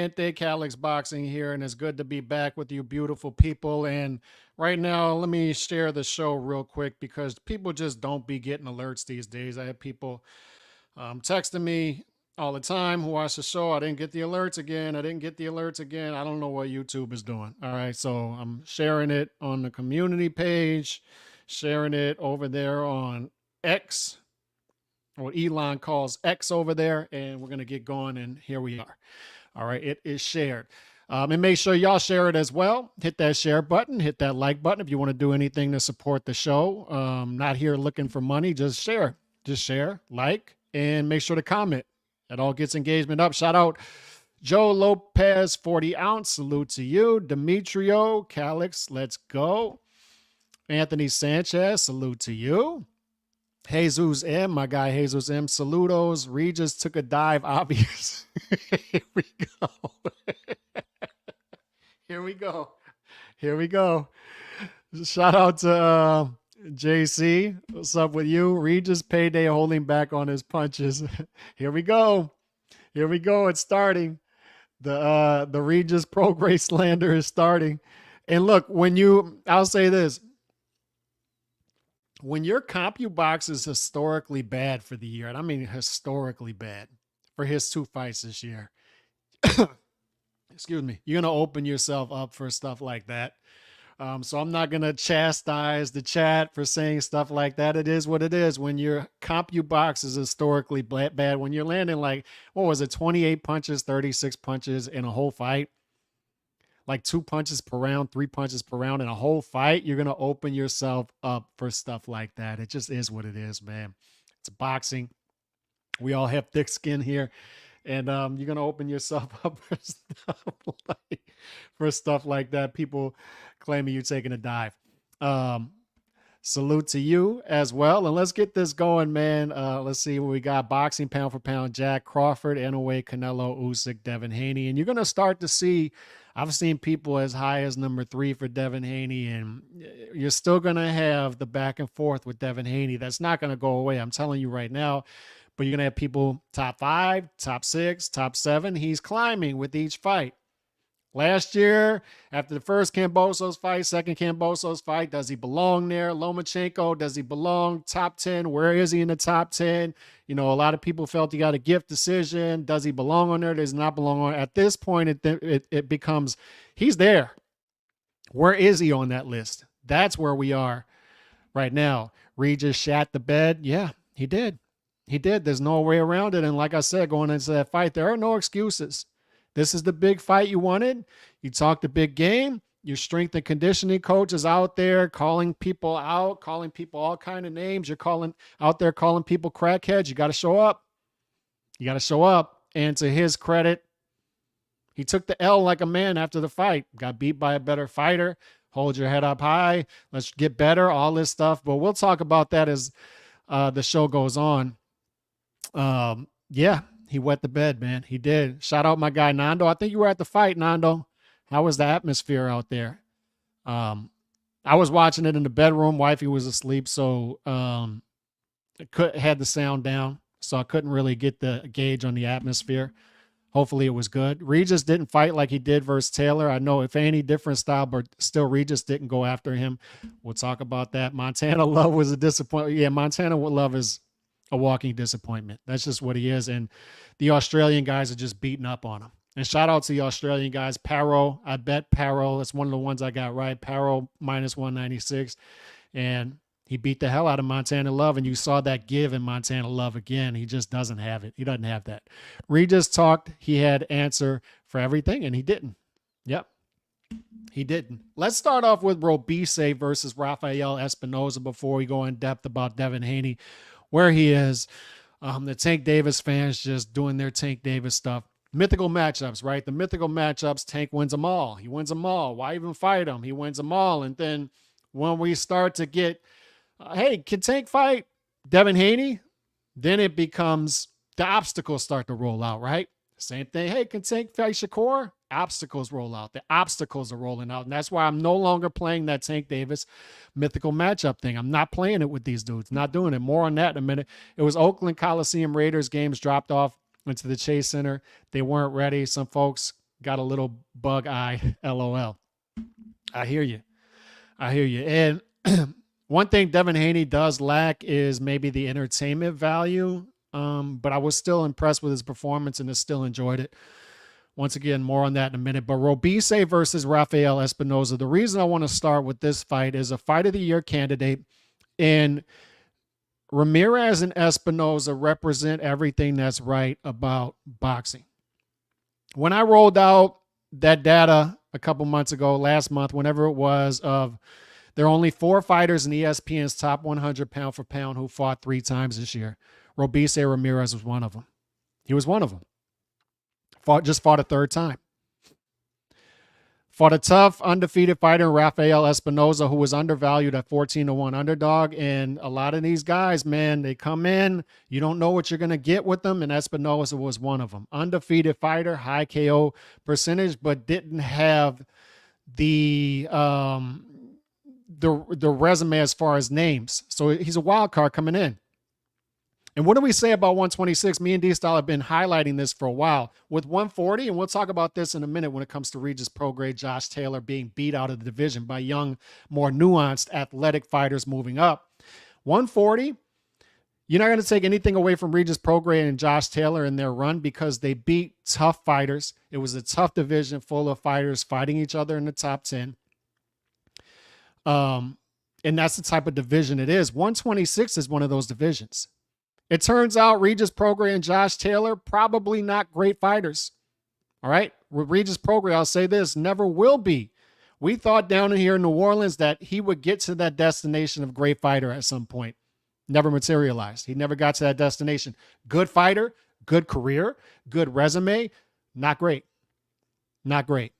gente? Calix Boxing here, and it's good to be back with you beautiful people. And right now, let me share the show real quick because people just don't be getting alerts these days. I have people texting me all the time who watch the show. I didn't get the alerts again. I didn't get the alerts again. I don't know what YouTube is doing. All right, so I'm sharing it on the community page, sharing it over there on X, what Elon calls X over there, and we're going to get going, and here we are. All right, it is shared. And make sure y'all share it as well. Hit that share button, hit that like button if you want to do anything to support the show. Not here looking for money, just share. Just share, like, and make sure to comment. It all gets engagement up. Shout out Joe Lopez, 40 ounce. Salute to you. Demetrio, Calix, let's go. Anthony Sanchez, salute to you. Jesus M, my guy Jesus M, saludos. Regis took a dive, obvious. Here we go. Here we go. Here we go. Shout out to JC. What's up with you? Regis payday holding back on his punches. Here we go. Here we go. It's starting. The Regis Prograis slander is starting. And look, I'll say this. When your CompuBox is historically bad for the year, and I mean historically bad for his 2 fights this year, excuse me, you're going to open yourself up for stuff like that. So I'm not going to chastise the chat for saying stuff like that. It is what it is. When your CompuBox is historically bad, when you're landing like, what was it, 28 punches, 36 punches in a whole fight, like 2 punches per round, 3 punches per round in a whole fight, you're going to open yourself up for stuff like that. It just is what it is, man. It's boxing. We all have thick skin here. And you're going to open yourself up for stuff like that. People claiming you're taking a dive. Salute to you as well. And let's get this going, man. Let's see what we got. Boxing pound for pound, Jack Crawford, Inoue, Canelo, Usyk, Devin Haney. And you're going to start to see, I've seen people as high as number 3 for Devin Haney, and you're still going to have the back and forth with Devin Haney. That's not going to go away. I'm telling you right now. But you're going to have people top 5, top 6, top 7. He's climbing with each fight. Last year, after the first Kambosos fight, second Kambosos fight, does he belong there? Lomachenko, does he belong top 10? Where is he in the top 10? You know, a lot of people felt he got a gift decision. Does he belong on there? Does he not belong on? At this point, it becomes, he's there. Where is he on that list? That's where we are right now. Regis shat the bed. Yeah, he did. He did. There's no way around it. And like I said, going into that fight, there are no excuses. This is the big fight you wanted. You talked the big game. Your strength and conditioning coach is out there calling people out, calling people all kind of names. You're calling people crackheads. You got to show up. You got to show up. And to his credit, he took the L like a man after the fight. Got beat by a better fighter. Hold your head up high. Let's get better. All this stuff. But we'll talk about that as the show goes on. Yeah, he wet the bed, man. He did. Shout out my guy Nando. I think you were at the fight, Nando. How was the atmosphere out there? I was watching it in the bedroom. Wifey was asleep, so had the sound down, so I couldn't really get the gauge on the atmosphere. Hopefully it was good. Regis didn't fight like he did versus Taylor. I know if any different style, but still Regis didn't go after him. We'll talk about that. Montana Love was a disappointment. Yeah, Montana Love is a walking disappointment. That's just what he is. And the Australian guys are just beating up on him. And shout out to the Australian guys. Paro, I bet Paro, that's one of the ones I got right. Paro minus 196. And he beat the hell out of Montana Love. And you saw that give in Montana Love again. He just doesn't have it. He doesn't have that. Regis talked. He had answer for everything, and he didn't. Yep. He didn't. Let's start off with Robeisy versus Rafael Espinoza before we go in depth about Devin Haney, where he is. The Tank Davis fans just doing their Tank Davis stuff. Mythical matchups, right? The mythical matchups, Tank wins them all. He wins them all. Why even fight him? He wins them all. And then when we start to get, hey, can Tank fight Devin Haney? Then it becomes the obstacles start to roll out, right? Same thing. Hey, can Tank fight Shakur? Obstacles roll out. The obstacles are rolling out. And that's why I'm no longer playing that Tank Davis mythical matchup thing. I'm not playing it with these dudes. Not doing it. More on that in a minute. It was Oakland Coliseum Raiders games dropped off into the Chase Center. They weren't ready. Some folks Got a little bug eye, LOL. I hear you. I hear you. And one thing Devin Haney does lack is maybe the entertainment value. But I was still impressed with his performance and still enjoyed it. Once again, more on that in a minute. But Robeisy versus Rafael Espinoza. The reason I want to start with this fight is a fight of the year candidate. And Ramirez and Espinoza represent everything that's right about boxing. When I rolled out that data a couple months ago, last month, whenever it was, of there are only 4 fighters in ESPN's top 100 pound for pound who fought 3 times this year. Robeisy Ramirez was one of them. He was one of them. Just fought a 3rd time. Fought a tough, undefeated fighter, Rafael Espinoza, who was undervalued at 14-1 underdog. And a lot of these guys, man, they come in, you don't know what you're going to get with them, and Espinoza was one of them. Undefeated fighter, high KO percentage, but didn't have the resume as far as names. So he's a wild card coming in. And what do we say about 126? Me and D-Style have been highlighting this for a while. With 140, and we'll talk about this in a minute when it comes to Regis Prograis, Josh Taylor being beat out of the division by young, more nuanced, athletic fighters moving up. 140, you're not going to take anything away from Regis Prograis and Josh Taylor in their run because they beat tough fighters. It was a tough division full of fighters fighting each other in the top 10. And that's the type of division it is. 126 is one of those divisions. It turns out Regis Prograis and Josh Taylor, probably not great fighters. All right? With Regis Prograis, I'll say this, never will be. We thought down here in New Orleans that he would get to that destination of great fighter at some point. Never materialized. He never got to that destination. Good fighter, good career, good resume, not great. Not great.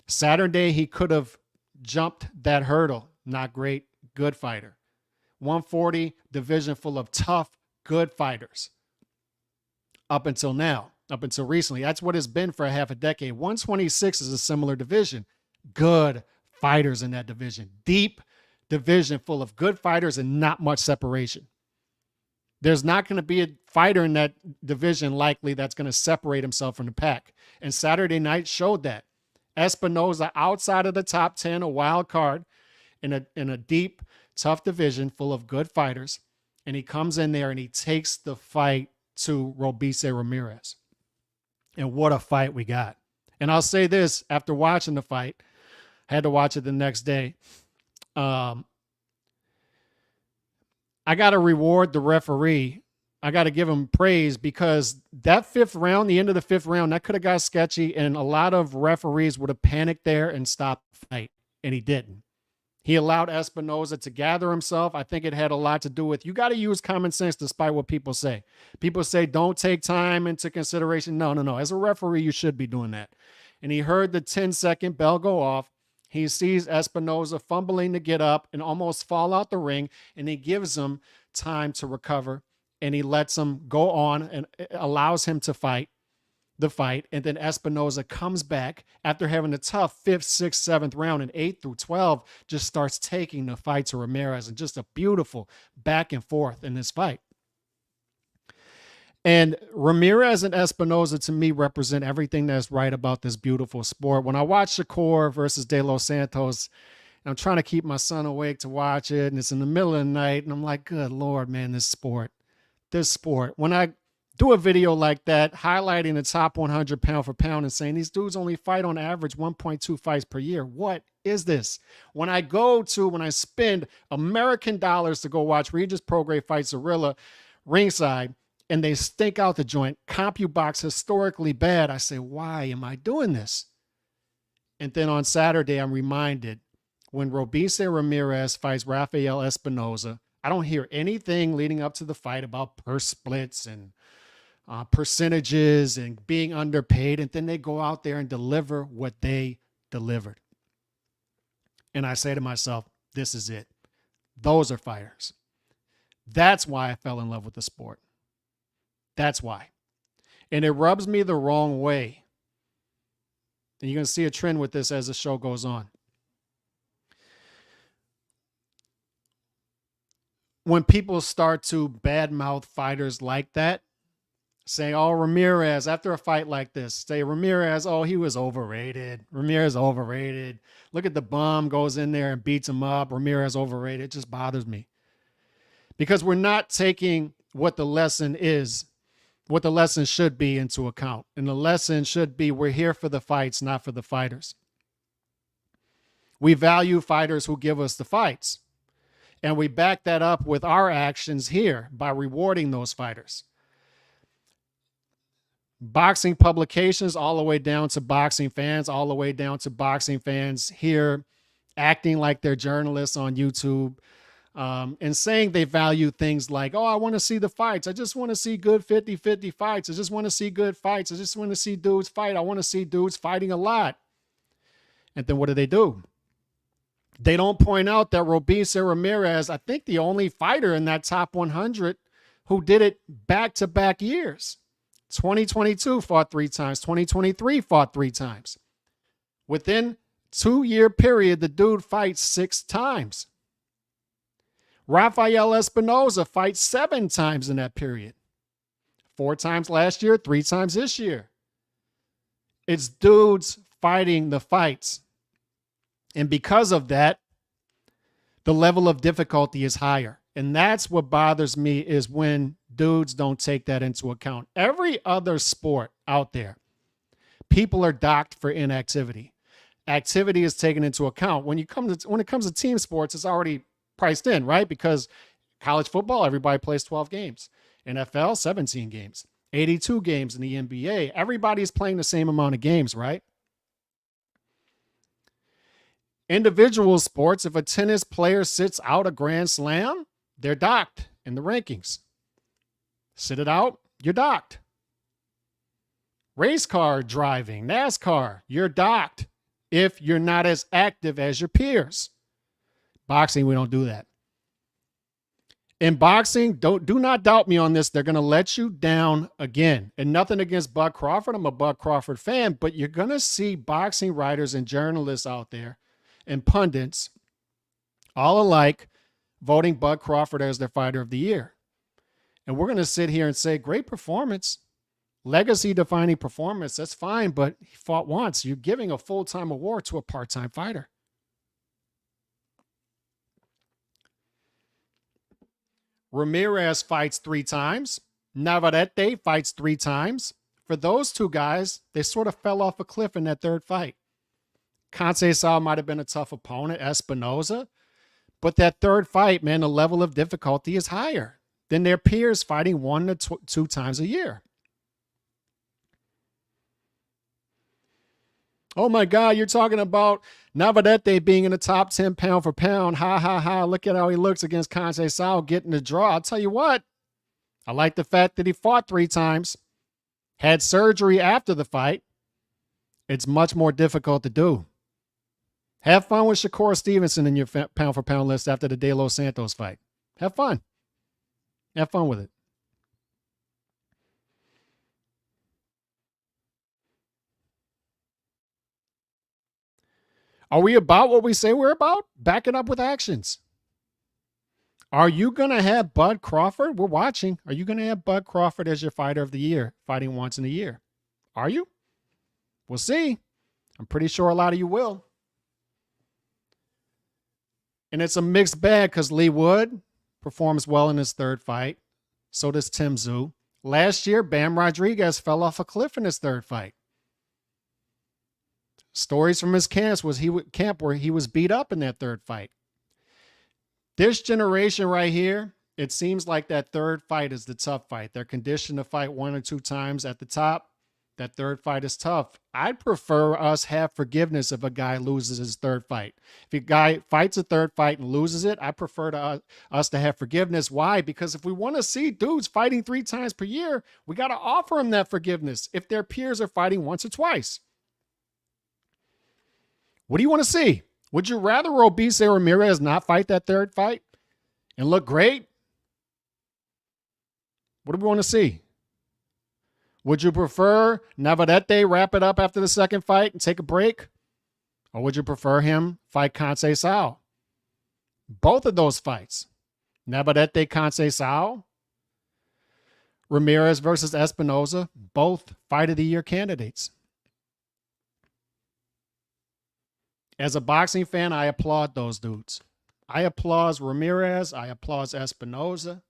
Saturday, he could have jumped that hurdle. Not great. Good fighter. 140, division full of tough, good fighters up until now, up until recently. That's what it's been for a half a decade. 126 is a similar division. Good fighters in that division. Deep division full of good fighters and not much separation. There's not going to be a fighter in that division likely that's going to separate himself from the pack. And Saturday night showed that. Espinoza outside of the top 10, a wild card in a deep, tough division full of good fighters. And he comes in there and he takes the fight to Robeisy Ramirez. And what a fight we got. And I'll say this, after watching the fight, I had to watch it the next day. I got to reward the referee. I got to give him praise because that 5th round, the end of the 5th round, that could have got sketchy. And a lot of referees would have panicked there and stopped the fight. And he didn't. He allowed Espinoza to gather himself. I think it had a lot to do with, you got to use common sense despite what people say. People say, don't take time into consideration. No. As a referee, you should be doing that. And he heard the 10-second bell go off. He sees Espinoza fumbling to get up and almost fall out the ring. And he gives him time to recover. And he lets him go on and allows him to fight the fight. And then Espinoza comes back after having a tough 5th, 6th, 7th round, and 8 through 12 just starts taking the fight to Ramirez, and just a beautiful back and forth in this fight. And Ramirez and Espinoza, to me, represent everything that's right about this beautiful sport. When I watch Shakur versus De Los Santos, I'm trying to keep my son awake to watch it, and it's in the middle of the night, and I'm like, good Lord, man, this sport. When I do a video like that, highlighting the top 100 pound for pound and saying these dudes only fight on average 1.2 fights per year. What is this? When I spend American dollars to go watch Regis Prograis fight Zorilla ringside, and they stink out the joint, CompuBox historically bad, I say, why am I doing this? And then on Saturday, I'm reminded when Robeisy Ramirez fights Rafael Espinoza, I don't hear anything leading up to the fight about purse splits and percentages and being underpaid. And then they go out there and deliver what they delivered. And I say to myself, this is it. Those are fighters. That's why I fell in love with the sport. That's why. And it rubs me the wrong way. And you're going to see a trend with this as the show goes on. When people start to badmouth fighters like that, Say, oh, Ramirez, after a fight like this, say Ramirez, oh, he was overrated. Ramirez overrated. Look at the bum, goes in there and beats him up. Ramirez overrated. It just bothers me. Because we're not taking what the lesson is, what the lesson should be into account. And the lesson should be we're here for the fights, not for the fighters. We value fighters who give us the fights. And we back that up with our actions here by rewarding those fighters. Boxing publications, all the way down to boxing fans, all the way down to boxing fans here acting like they're journalists on YouTube, and saying they value things like, oh, I want to see the fights. I just want to see good 50-50 fights. I just want to see good fights. I just want to see dudes fight. I want to see dudes fighting a lot. And then what do? They don't point out that Robeisy Ramirez, I think the only fighter in that top 100 who did it back-to-back years. 2022 fought 3 times. 2023 fought 3 times. Within 2-year period, the dude fights 6 times. Rafael Espinoza fights 7 times in that period. 4 times last year, 3 times this year. It's dudes fighting the fights. And because of that, the level of difficulty is higher. And that's what bothers me, is when dudes don't take that into account. Every other sport out there, people are docked for inactivity. Activity is taken into account. When it comes to team sports, it's already priced in, right? Because college football, everybody plays 12 games. NFL, 17 games. 82 games in the NBA. Everybody's playing the same amount of games, right? Individual sports, if a tennis player sits out a Grand Slam, they're docked in the rankings. Sit it out, you're docked. Race car driving, NASCAR, you're docked if you're not as active as your peers. Boxing, we don't do that. In boxing, do not doubt me on this. They're going to let you down again. And nothing against Bud Crawford. I'm a Bud Crawford fan, but you're going to see boxing writers and journalists out there and pundits all alike voting Bud Crawford as their fighter of the year. And we're going to sit here and say, great performance, legacy defining performance. That's fine, but he fought once. You're giving a full-time award to a part-time fighter. Ramirez fights 3 times. Navarrete fights 3 times. For those 2 guys, they sort of fell off a cliff in that 3rd fight. Conceição might have been a tough opponent, Espinoza. But that 3rd fight, man, the level of difficulty is higher than their peers fighting 1 to 2 times a year. Oh my God, you're talking about Navarrete being in the top 10 pound for pound. Ha, ha, ha. Look at how he looks against Conceição getting the draw. I'll tell you what, I like the fact that he fought 3 times, had surgery after the fight. It's much more difficult to do. Have fun with Shakur Stevenson in your pound for pound list after the De Los Santos fight. Have fun. Have fun with it. Are we about what we say we're about? Back it up with actions. Are you going to have Bud Crawford? We're watching. Are you going to have Bud Crawford as your fighter of the year, fighting once in a year? Are you? We'll see. I'm pretty sure a lot of you will. And it's a mixed bag because Lee Wood performs well in his 3rd fight. So does Tim Tszyu. Last year, Bam Rodriguez fell off a cliff in his 3rd fight. Stories from his camp where he was beat up in that 3rd fight. This generation right here, it seems like that 3rd fight is the tough fight. They're conditioned to fight 1 or 2 times at the top. That 3rd fight is tough. I'd prefer us have forgiveness if a guy loses his 3rd fight. If a guy fights a 3rd fight and loses it, I prefer us to have forgiveness. Why? Because if we want to see dudes fighting 3 times per year, we got to offer them that forgiveness if their peers are fighting once or twice. What do you want to see? Would you rather Robeisy Ramirez not fight that 3rd fight and look great? What do we want to see? Would you prefer Navarrete wrap it up after the 2nd fight and take a break? Or would you prefer him fight Conceição? Both of those fights. Navarrete, Conceição. Ramirez versus Espinoza, both fight of the year candidates. As a boxing fan, I applaud those dudes. I applaud Ramirez. I applaud Espinoza.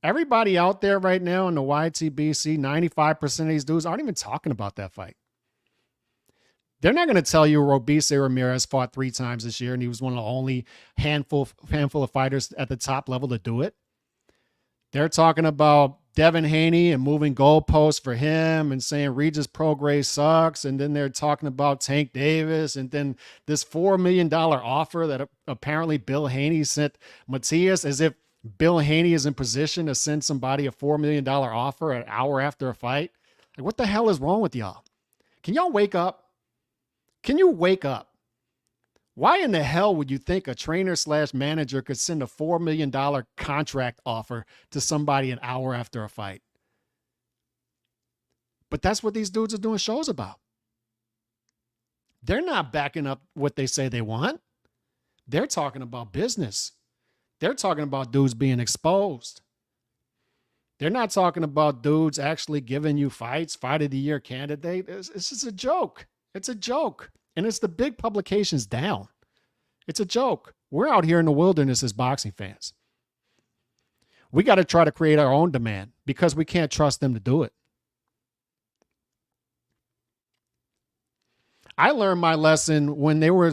Everybody out there right now in the YTBC, 95% of these dudes aren't even talking about that fight. They're not going to tell you Robeisy Ramirez fought 3 times this year and he was one of the only handful of fighters at the top level to do it. They're talking about Devin Haney and moving goalposts for him and saying Regis Prograis sucks. And then they're talking about Tank Davis and then this $4 million offer that apparently Bill Haney sent Matias, as if Bill Haney is in position to send somebody a $4 million offer an hour after a fight. Like, what the hell is wrong with y'all? Can y'all wake up? Can you wake up? Why in the hell would you think a trainer / manager could send a $4 million contract offer to somebody an hour after a fight? But that's what these dudes are doing shows about. They're not backing up what they say they want. They're talking about business. They're talking about dudes being exposed. They're not talking about dudes actually giving you fights, fight of the year candidate. It's just a joke. It's a joke. And it's the big publications down. It's a joke. We're out here in the wilderness as boxing fans. We got to try to create our own demand because we can't trust them to do it. I learned my lesson when they were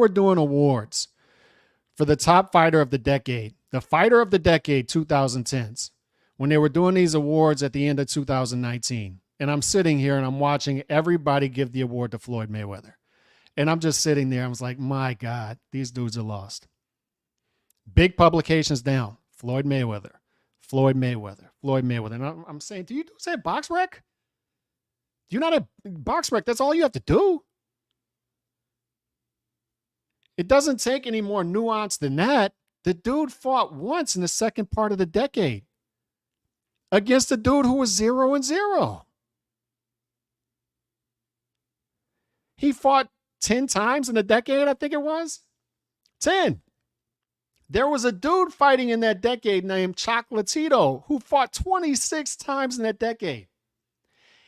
doing awards for the top fighter of the decade, the fighter of the decade 2010s, when they were doing these awards at the end of 2019. And I'm sitting here and I'm watching everybody give the award to Floyd Mayweather. And I'm just sitting there. I was like, my God, these dudes are lost. Big publications down. Floyd Mayweather, Floyd Mayweather, Floyd Mayweather. And I'm saying, do you say box rec? Do you not have box rec? That's all you have to do. It doesn't take any more nuance than that. The dude fought once in the second part of the decade against a dude who was 0-0. He fought 10 times in a decade, I think it was. 10. There was a dude fighting in that decade named Chocolatito who fought 26 times in that decade.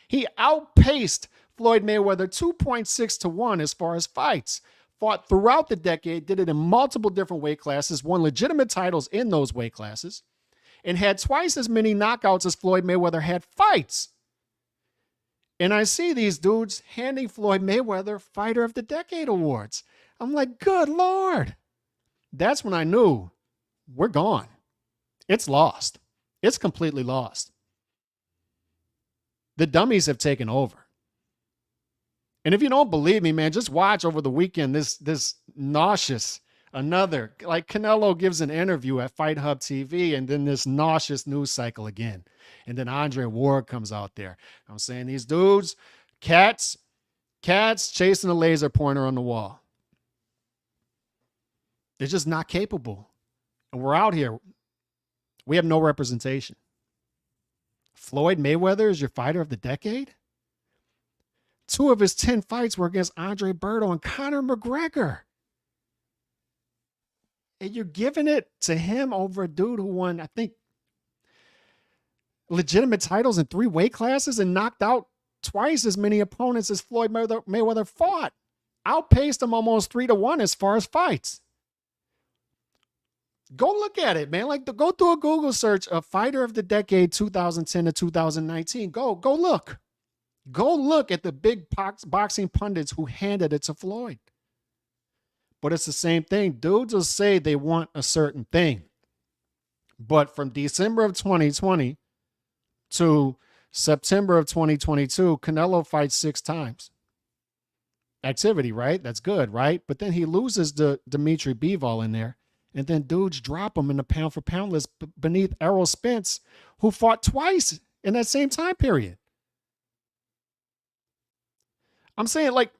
He outpaced Floyd Mayweather 2.6 to 1 as far as fights. Fought throughout the decade, did it in multiple different weight classes, won legitimate titles in those weight classes, and had twice as many knockouts as Floyd Mayweather had fights. And I see these dudes handing Floyd Mayweather Fighter of the Decade awards. I'm like, good Lord. That's when I knew we're gone. It's lost. It's completely lost. The dummies have taken over. And if you don't believe me, man, just watch over the weekend this nauseous, another, like Canelo gives an interview at Fight Hub TV and then this nauseous news cycle again. And then Andre Ward comes out there. I'm saying these dudes, cats chasing a laser pointer on the wall. They're just not capable. And we're out here. We have no representation. Floyd Mayweather is your fighter of the decade? 2 of his 10 fights were against Andre Berto and Conor McGregor. And you're giving it to him over a dude who won, I think, legitimate titles in 3 weight classes and knocked out twice as many opponents as Floyd Mayweather fought. Outpaced him almost 3-1 as far as fights. Go look at it, man. Like, go do a Google search of Fighter of the Decade 2010 to 2019. Go look. Go look at the big boxing pundits who handed it to Floyd. But it's the same thing. Dudes will say they want a certain thing. But from December of 2020 to September of 2022, Canelo fights 6 times. Activity, right? That's good, right? But then he loses to Dimitri Bivol in there. And then dudes drop him in the pound-for-pound list beneath Errol Spence, who fought twice in that same time period. I'm saying, like,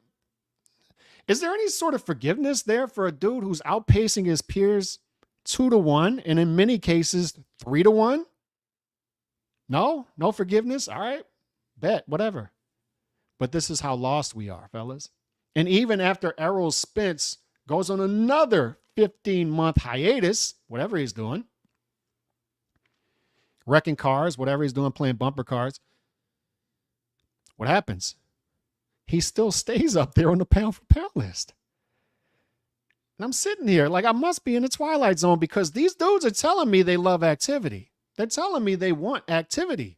is there any sort of forgiveness there for a dude who's outpacing his peers 2-1 and in many cases 3-1? No forgiveness. All right, bet, whatever. But this is how lost we are, fellas. And even after Errol Spence goes on another 15-month hiatus, whatever he's doing, wrecking cars, whatever he's doing, playing bumper cars. What happens? He still stays up there on the pound for pound list. And I'm sitting here like I must be in the twilight zone because these dudes are telling me they love activity. They're telling me they want activity.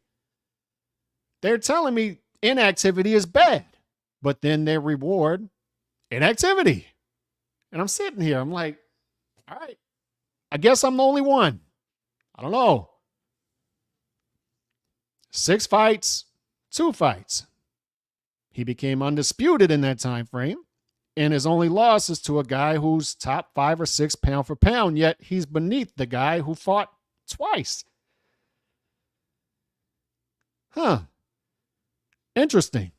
They're telling me inactivity is bad, but then they reward inactivity. And I'm sitting here. I'm like, all right, I guess I'm the only one. I don't know. 6 fights, 2 fights. He became undisputed in that time frame. And his only loss is to a guy who's top 5 or 6 pound for pound, yet he's beneath the guy who fought twice. Huh. Interesting.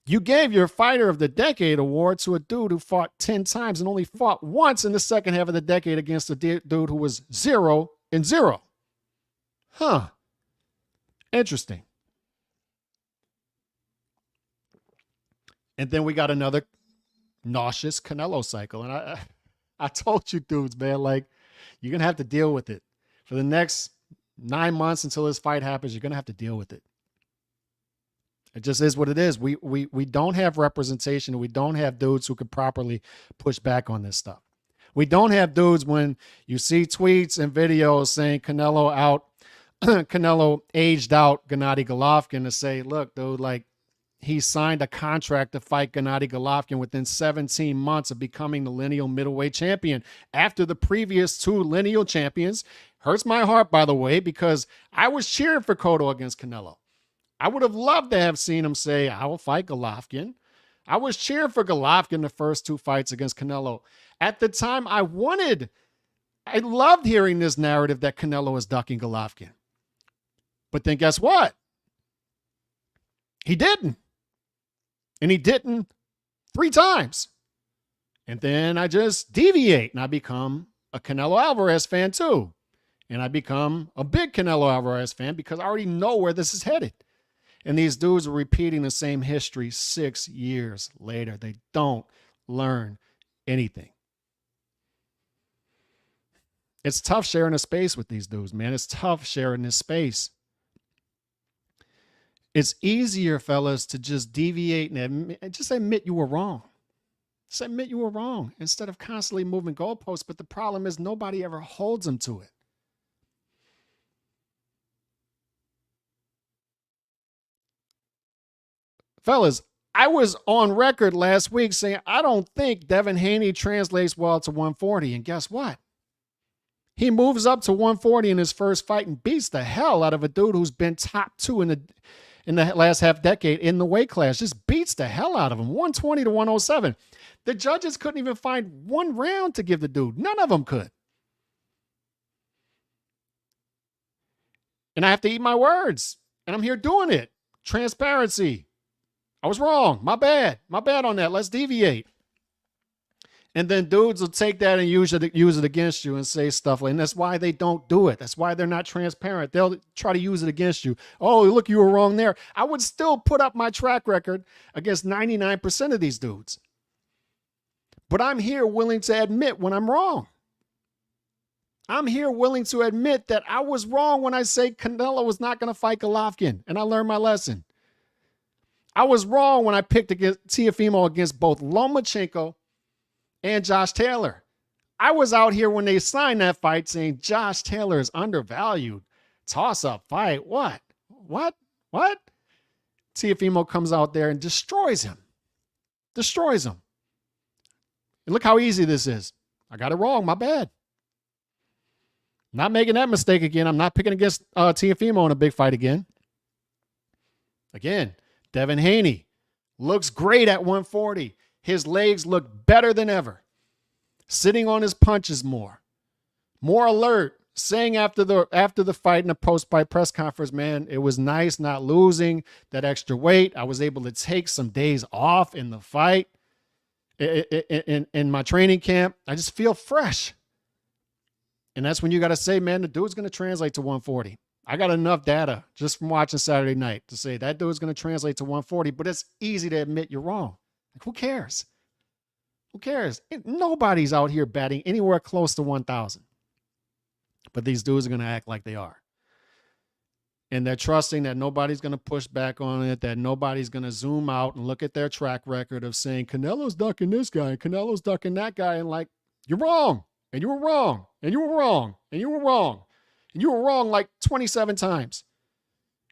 You gave your Fighter of the Decade award to a dude who fought 10 times and only fought once in the second half of the decade against a dude who was 0-0. Huh. Interesting. And then we got another nauseous Canelo cycle. And I told you dudes, man, like, you're going to have to deal with it. For the next 9 months until this fight happens, you're going to have to deal with it. It just is what it is. We don't have representation. We don't have dudes who could properly push back on this stuff. We don't have dudes when you see tweets and videos saying Canelo aged out Gennady Golovkin to say, look, dude, like, he signed a contract to fight Gennady Golovkin within 17 months of becoming the lineal middleweight champion after the previous 2 lineal champions. Hurts my heart, by the way, because I was cheering for Cotto against Canelo. I would have loved to have seen him say, I will fight Golovkin. I was cheering for Golovkin the first 2 fights against Canelo. At the time, I loved hearing this narrative that Canelo is ducking Golovkin. But then guess what? He didn't. And he didn't 3 times. And then I just deviate and I become a Canelo Alvarez fan too. And I become a big Canelo Alvarez fan because I already know where this is headed. And these dudes are repeating the same history 6 years later. They don't learn anything. It's tough sharing a space with these dudes, man. It's tough sharing this space. It's easier, fellas, to just deviate and just admit you were wrong. Just admit you were wrong instead of constantly moving goalposts. But the problem is nobody ever holds them to it. Fellas, I was on record last week saying I don't think Devin Haney translates well to 140. And guess what? He moves up to 140 in his first fight and beats the hell out of a dude who's been top 2 in the last half decade in the weight class. Just beats the hell out of him. 120 to 107. The judges couldn't even find 1 round to give the dude. None of them could. And I have to eat my words. And I'm here doing it. Transparency. I was wrong. My bad. My bad on that. Let's deviate. And then dudes will take that and use it against you and say stuff like, and that's why they don't do it. That's why they're not transparent. They'll try to use it against you. Oh, look, you were wrong there. I would still put up my track record against 99% of these dudes. But I'm here willing to admit when I'm wrong. I'm here willing to admit that I was wrong when I say Canelo was not going to fight Golovkin, and I learned my lesson. I was wrong when I picked against Teofimo against both Lomachenko and Josh Taylor. I was out here when they signed that fight saying Josh Taylor is undervalued. Toss-up fight. What? Teofimo comes out there and destroys him. Destroys him. And look how easy this is. I got it wrong. My bad. Not making that mistake again. I'm not picking against Teofimo in a big fight again. Again, Devin Haney looks great at 140. His legs look better than ever. Sitting on his punches more alert. Saying after the fight in the post-fight press conference, man, it was nice not losing that extra weight. I was able to take some days off in the fight. In my training camp, I just feel fresh. And that's when you got to say, man, the dude's going to translate to 140. I got enough data just from watching Saturday night to say that dude's going to translate to 140, but it's easy to admit you're wrong. Like, who cares? Who cares? Nobody's out here batting anywhere close to 1,000. But these dudes are going to act like they are. And they're trusting that nobody's going to push back on it, that nobody's going to zoom out and look at their track record of saying Canelo's ducking this guy and Canelo's ducking that guy. And like, you're wrong. And you were wrong. And you were wrong. And you were wrong. And you were wrong like 27 times.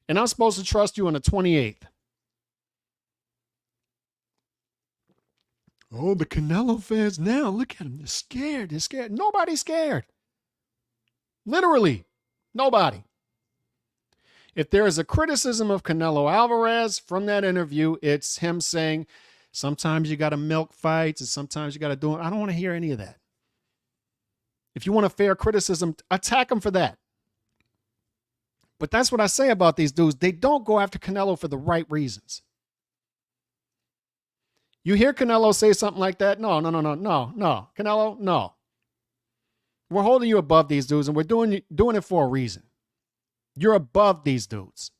And I'm supposed to trust you on the 28th. Oh, the Canelo fans now, look at them. They're scared. They're scared. Nobody's scared. Literally, nobody. If there is a criticism of Canelo Alvarez from that interview, it's him saying, sometimes you got to milk fights and sometimes you got to do it. I don't want to hear any of that. If you want a fair criticism, attack him for that. But that's what I say about these dudes. They don't go after Canelo for the right reasons. You hear Canelo say something like that? No. Canelo, no. We're holding you above these dudes and we're doing it for a reason. You're above these dudes.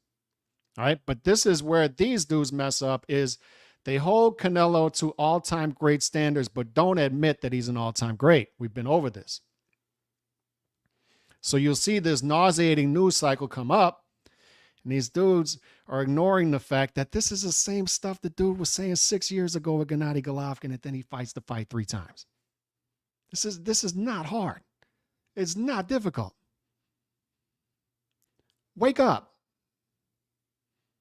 All right. But this is where these dudes mess up is they hold Canelo to all-time great standards, but don't admit that he's an all-time great. We've been over this. So you'll see this nauseating news cycle come up, and these dudes are ignoring the fact that this is the same stuff the dude was saying 6 years ago with Gennady Golovkin, and then he fights the fight 3 times. This is not hard. It's not difficult. Wake up.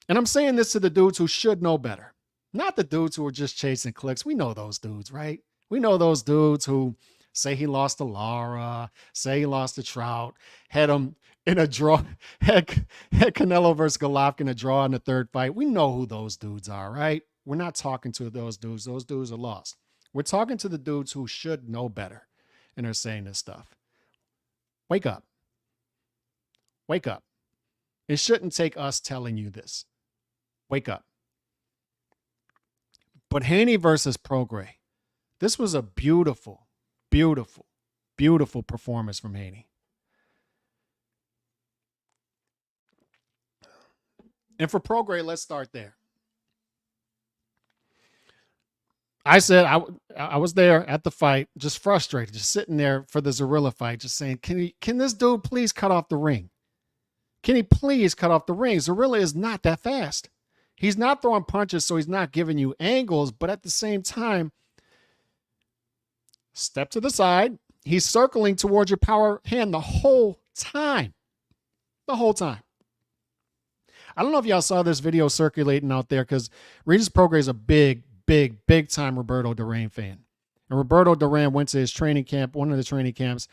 And I'm saying this to the dudes who should know better. Not the dudes who are just chasing clicks. We know those dudes, right? We know those dudes who say he lost to Lara, say he lost to Trout, had him in a draw, had Canelo versus Golovkin a draw in the 3rd fight. We know who those dudes are, right? We're not talking to those dudes. Those dudes are lost. We're talking to the dudes who should know better and are saying this stuff. Wake up. Wake up. It shouldn't take us telling you this. Wake up. But Haney versus Prograis. This was a beautiful, beautiful, beautiful performance from Haney. And for Prograis, let's start there. I said I was there at the fight, just frustrated, just sitting there for the Zorilla fight, just saying, can this dude please cut off the ring? Can he please cut off the ring? Zorilla is not that fast. He's not throwing punches, so he's not giving you angles, but at the same time, step to the side. He's circling towards your power hand the whole time. The whole time. I don't know if y'all saw this video circulating out there because Regis Prograis is a big time Roberto Duran fan. And Roberto Duran went to his training camp, one of the training camps,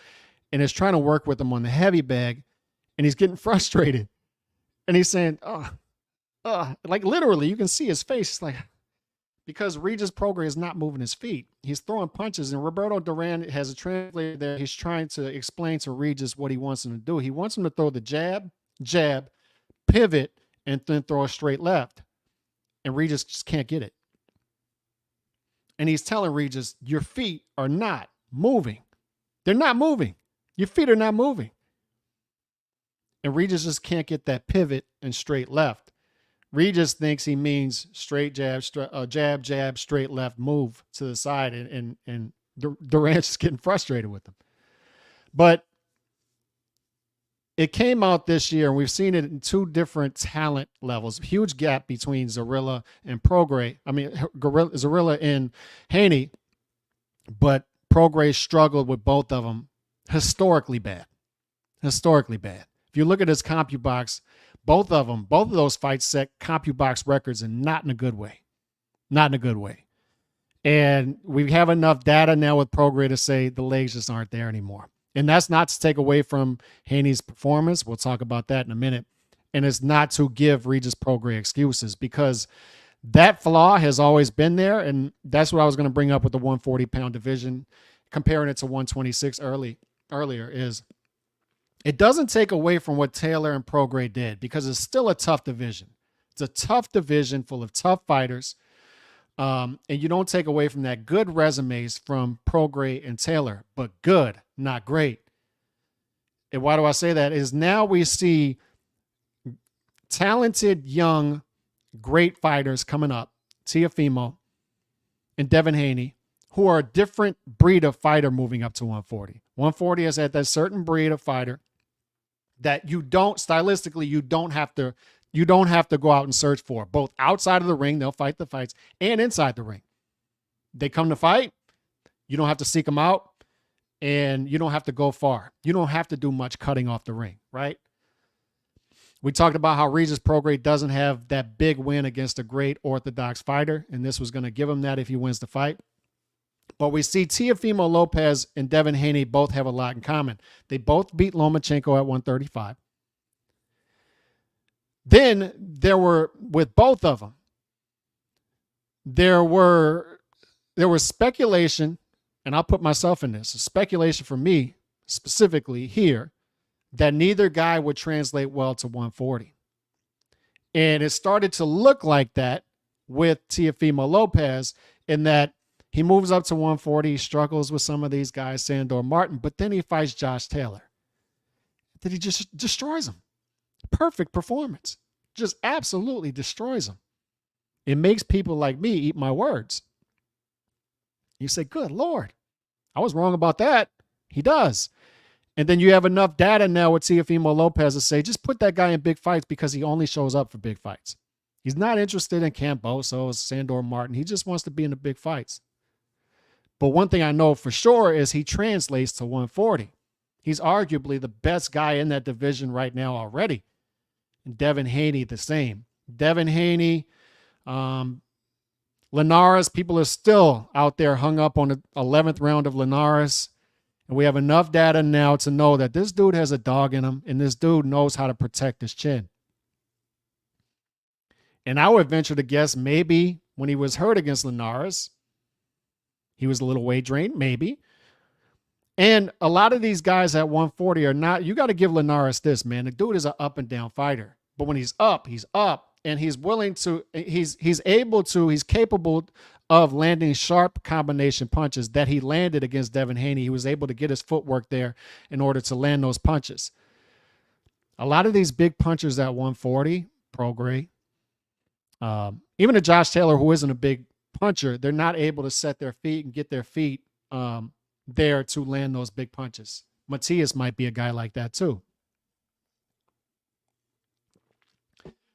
and is trying to work with him on the heavy bag. And he's getting frustrated. And he's saying, like literally, you can see his face. It's like, because Regis Prograis is not moving his feet. He's throwing punches. And Roberto Duran has a translator there. He's trying to explain to Regis what he wants him to do. He wants him to throw the jab, pivot, and then throw a straight left. And Regis just can't get it. And he's telling Regis, your feet are not moving. They're not moving. Your feet are not moving. And Regis just can't get that pivot and straight left. Regis thinks he means straight jab, jab, straight left, move to the side. And Duran's just getting frustrated with him. But it came out this year, and we've seen it in 2 different talent levels. Huge gap between Zorilla and Prograis. I mean, Zorilla and Haney. But Prograis struggled with both of them historically bad. Historically bad. If you look at his CompuBox, both of those fights set CompuBox records, and not in a good way. Not in a good way. And we have enough data now with Prograis to say the legs just aren't there anymore. And that's not to take away from Haney's performance. We'll talk about that in a minute. And it's not to give Regis Prograis excuses, because that flaw has always been there. And that's what I was going to bring up with the 140-pound division, comparing it to 126 earlier, is it doesn't take away from what Taylor and Prograis did, because it's still a tough division. It's a tough division full of tough fighters. And you don't take away from that good resumes from Prograis and Taylor, but good, not great. And why do I say that? Is now we see talented, young, great fighters coming up, Teofimo and Devin Haney, who are a different breed of fighter moving up to 140. 140 is at that certain breed of fighter that you don't stylistically, you don't have to go out and search for. Both outside of the ring, they'll fight the fights, and inside the ring. They come to fight, you don't have to seek them out, and you don't have to go far. You don't have to do much cutting off the ring, right? We talked about how Regis Prograis doesn't have that big win against a great orthodox fighter, and this was going to give him that if he wins the fight. But we see Teofimo Lopez and Devin Haney both have a lot in common. They both beat Lomachenko at 135. Then there were, with both of them, there was speculation, and I'll put myself in this, speculation for me specifically here, that neither guy would translate well to 140. And it started to look like that with Teofimo Lopez, in that he moves up to 140, he struggles with some of these guys, Sandor Martin, but then he fights Josh Taylor. That he just destroys him. Perfect performance. Just absolutely destroys him. It makes people like me eat my words. You say, good Lord, I was wrong about that. He does. And then you have enough data now with Teofimo Lopez to say, just put that guy in big fights because he only shows up for big fights. He's not interested in Cambosos, Sandor Martin. He just wants to be in the big fights. But one thing I know for sure is he translates to 140. He's arguably the best guy in that division right now already. And Devin Haney, the same. Devin Haney, Linares, people are still out there hung up on the 11th round of Linares. And we have enough data now to know that this dude has a dog in him, and this dude knows how to protect his chin. And I would venture to guess maybe when he was hurt against Linares, he was a little weight drained, maybe. And a lot of these guys at 140 are not, you got to give Linares this, man. The dude is an up and down fighter. But when he's up, and he's willing to, he's capable of landing sharp combination punches that he landed against Devin Haney. He was able to get his footwork there in order to land those punches. A lot of these big punchers at 140, Prograis, even a Josh Taylor, who isn't a big puncher, they're not able to set their feet and get their feet there to land those big punches. Matias might be a guy like that too.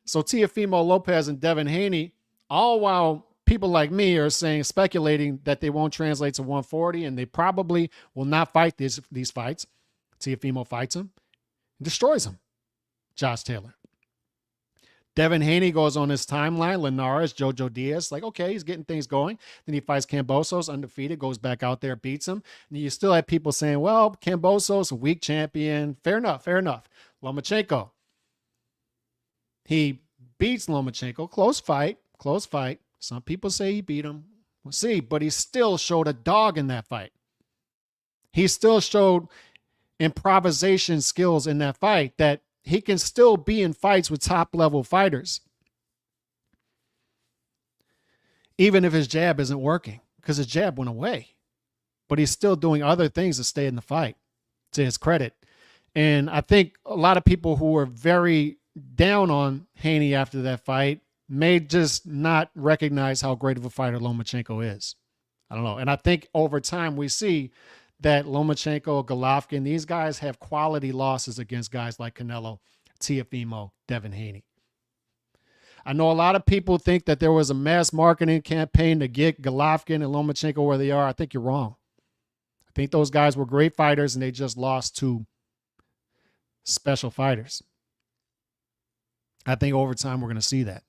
So Teofimo Lopez and Devin Haney, all while people like me are saying, speculating that they won't translate to 140 and they probably will not fight these fights. Teofimo fights him, destroys him. Josh Taylor. Devin Haney goes on his timeline. Linares, Jojo Diaz, like, okay, he's getting things going. Then he fights Cambosos, undefeated, goes back out there, beats him. And you still have people saying, well, Cambosos, a weak champion. Fair enough. Lomachenko. He beats Lomachenko. Close fight. Some people say he beat him. We'll see. But he still showed a dog in that fight. He still showed improvisation skills in that fight, that he can still be in fights with top-level fighters, even if his jab isn't working, because his jab went away. But he's still doing other things to stay in the fight, to his credit. And I think a lot of people who were very down on Haney after that fight may just not recognize how great of a fighter Lomachenko is. I don't know. And I think over time we see that Lomachenko, Golovkin, these guys have quality losses against guys like Canelo, Teofimo, Devin Haney. I know a lot of people think that there was a mass marketing campaign to get Golovkin and Lomachenko where they are. I think you're wrong. I think those guys were great fighters and they just lost to special fighters. I think over time we're going to see that.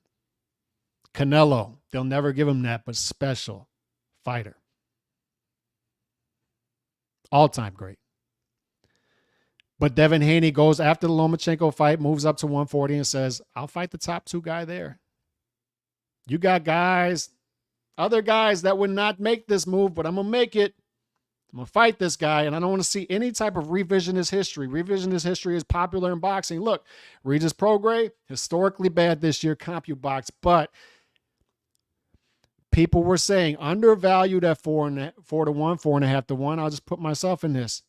Canelo, they'll never give him that, but special fighter. All-time great. But Devin Haney goes after the Lomachenko fight, moves up to 140 and says, I'll fight the top two guy there. You got guys, other guys that would not make this move, but I'm going to make it. I'm going to fight this guy, and I don't want to see any type of revisionist history. Revisionist history is popular in boxing. Look, Regis Prograis, historically bad this year, CompuBox, but people were saying undervalued at 4 to 1, 4.5 to 1. I'll just put myself in this.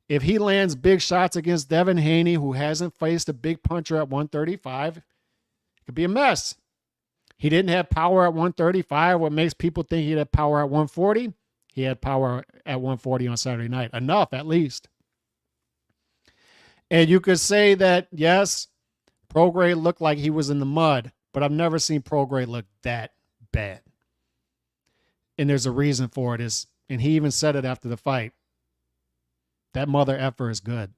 If he lands big shots against Devin Haney, who hasn't faced a big puncher at 135, it could be a mess. He didn't have power at 135. What makes people think he'd have power at 140? He had power at 140 on Saturday night. Enough, at least. And you could say that, yes, Prograis looked like he was in the mud, but I've never seen Prograis look that bad. And there's a reason for it. And he even said it after the fight. That mother effer is good.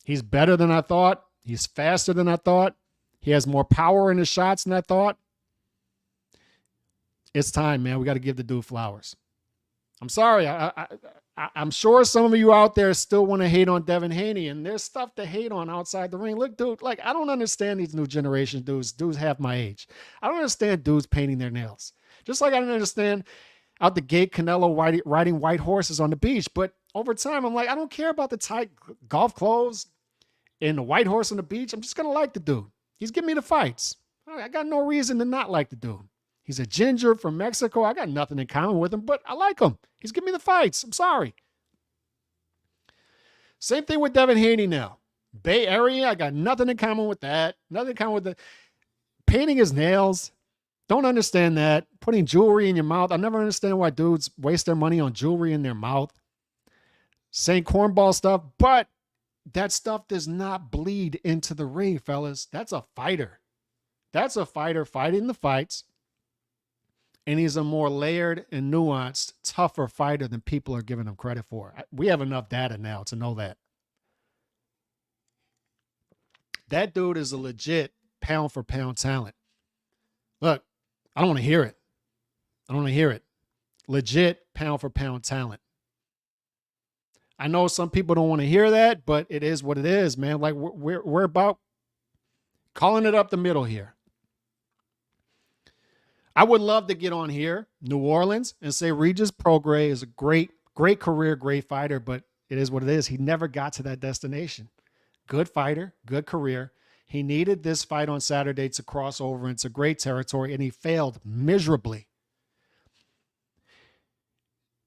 He's better than I thought. He's faster than I thought. He has more power in his shots than I thought. It's time, man. We got to give the dude flowers. I'm sorry. I'm sure some of you out there still want to hate on Devin Haney, and there's stuff to hate on outside the ring. Look, dude, like, I don't understand these new generation dudes. Dudes half my age. I don't understand dudes painting their nails. Just like I don't understand out the gate Canelo riding white horses on the beach. But over time, I'm like, I don't care about the tight golf clothes and the white horse on the beach. I'm just going to like the dude. He's giving me the fights. I got no reason to not like the dude. He's a ginger from Mexico. I got nothing in common with him, but I like him. He's giving me the fights. I'm sorry. Same thing with Devin Haney now. Bay Area, I got nothing in common with that. Nothing in common with the painting his nails. Don't understand that. Putting jewelry in your mouth. I never understand why dudes waste their money on jewelry in their mouth. Saying cornball stuff, but that stuff does not bleed into the ring, fellas. That's a fighter. That's a fighter fighting the fights. And he's a more layered and nuanced, tougher fighter than people are giving him credit for. We have enough data now to know that. That dude is a legit pound for pound talent. Look, I don't want to hear it. I don't want to hear it. Legit pound for pound talent. I know some people don't want to hear that, but it is what it is, man. Like, we're about calling it up the middle here. I would love to get on here, New Orleans, and say Regis Prograis is a great career, great fighter, but it is what it is. He never got to that destination. Good fighter, good career. He needed this fight on Saturday to cross over into great territory, and he failed miserably.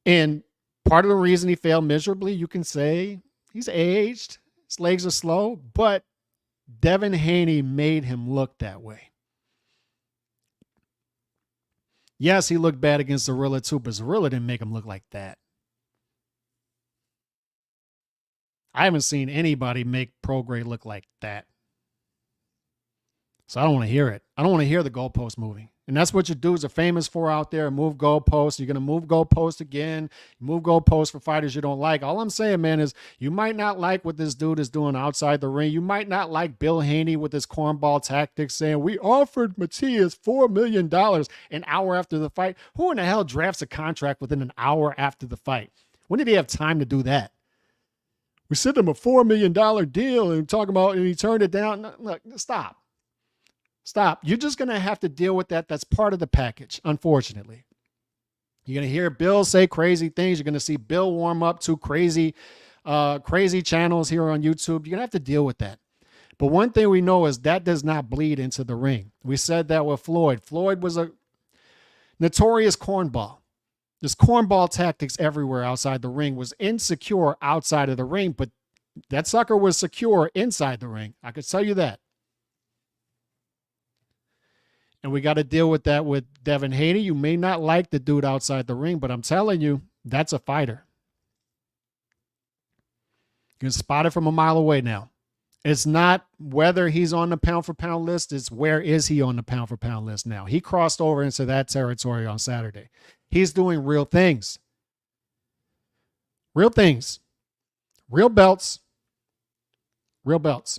And part of the reason he failed miserably, you can say he's aged, his legs are slow, but Devin Haney made him look that way. Yes, he looked bad against Zorilla too, but Zorilla didn't make him look like that. I haven't seen anybody make Prograis look like that. So I don't want to hear it. I don't want to hear the goalpost moving. And that's what your dudes are famous for out there. Move goalposts. You're going to move goalposts again. Move goalposts for fighters you don't like. All I'm saying, man, is you might not like what this dude is doing outside the ring. You might not like Bill Haney with his cornball tactics saying, we offered Matias $4 million an hour after the fight. Who in the hell drafts a contract within an hour after the fight? When did he have time to do that? We sent him a $4 million deal and he turned it down. No, look, stop. Stop. You're just going to have to deal with that. That's part of the package, unfortunately. You're going to hear Bill say crazy things. You're going to see Bill warm up to crazy channels here on YouTube. You're going to have to deal with that. But one thing we know is that does not bleed into the ring. We said that with Floyd. Floyd was a notorious cornball. There's cornball tactics everywhere outside the ring. Was insecure outside of the ring, but that sucker was secure inside the ring. I could tell you that. And we got to deal with that with Devin Haney. You may not like the dude outside the ring, but I'm telling you, that's a fighter. You can spot it from a mile away now. It's not whether he's on the pound for pound list. It's where is he on the pound for pound list now. He crossed over into that territory on Saturday. He's doing real things. Real things. Real belts. Real belts.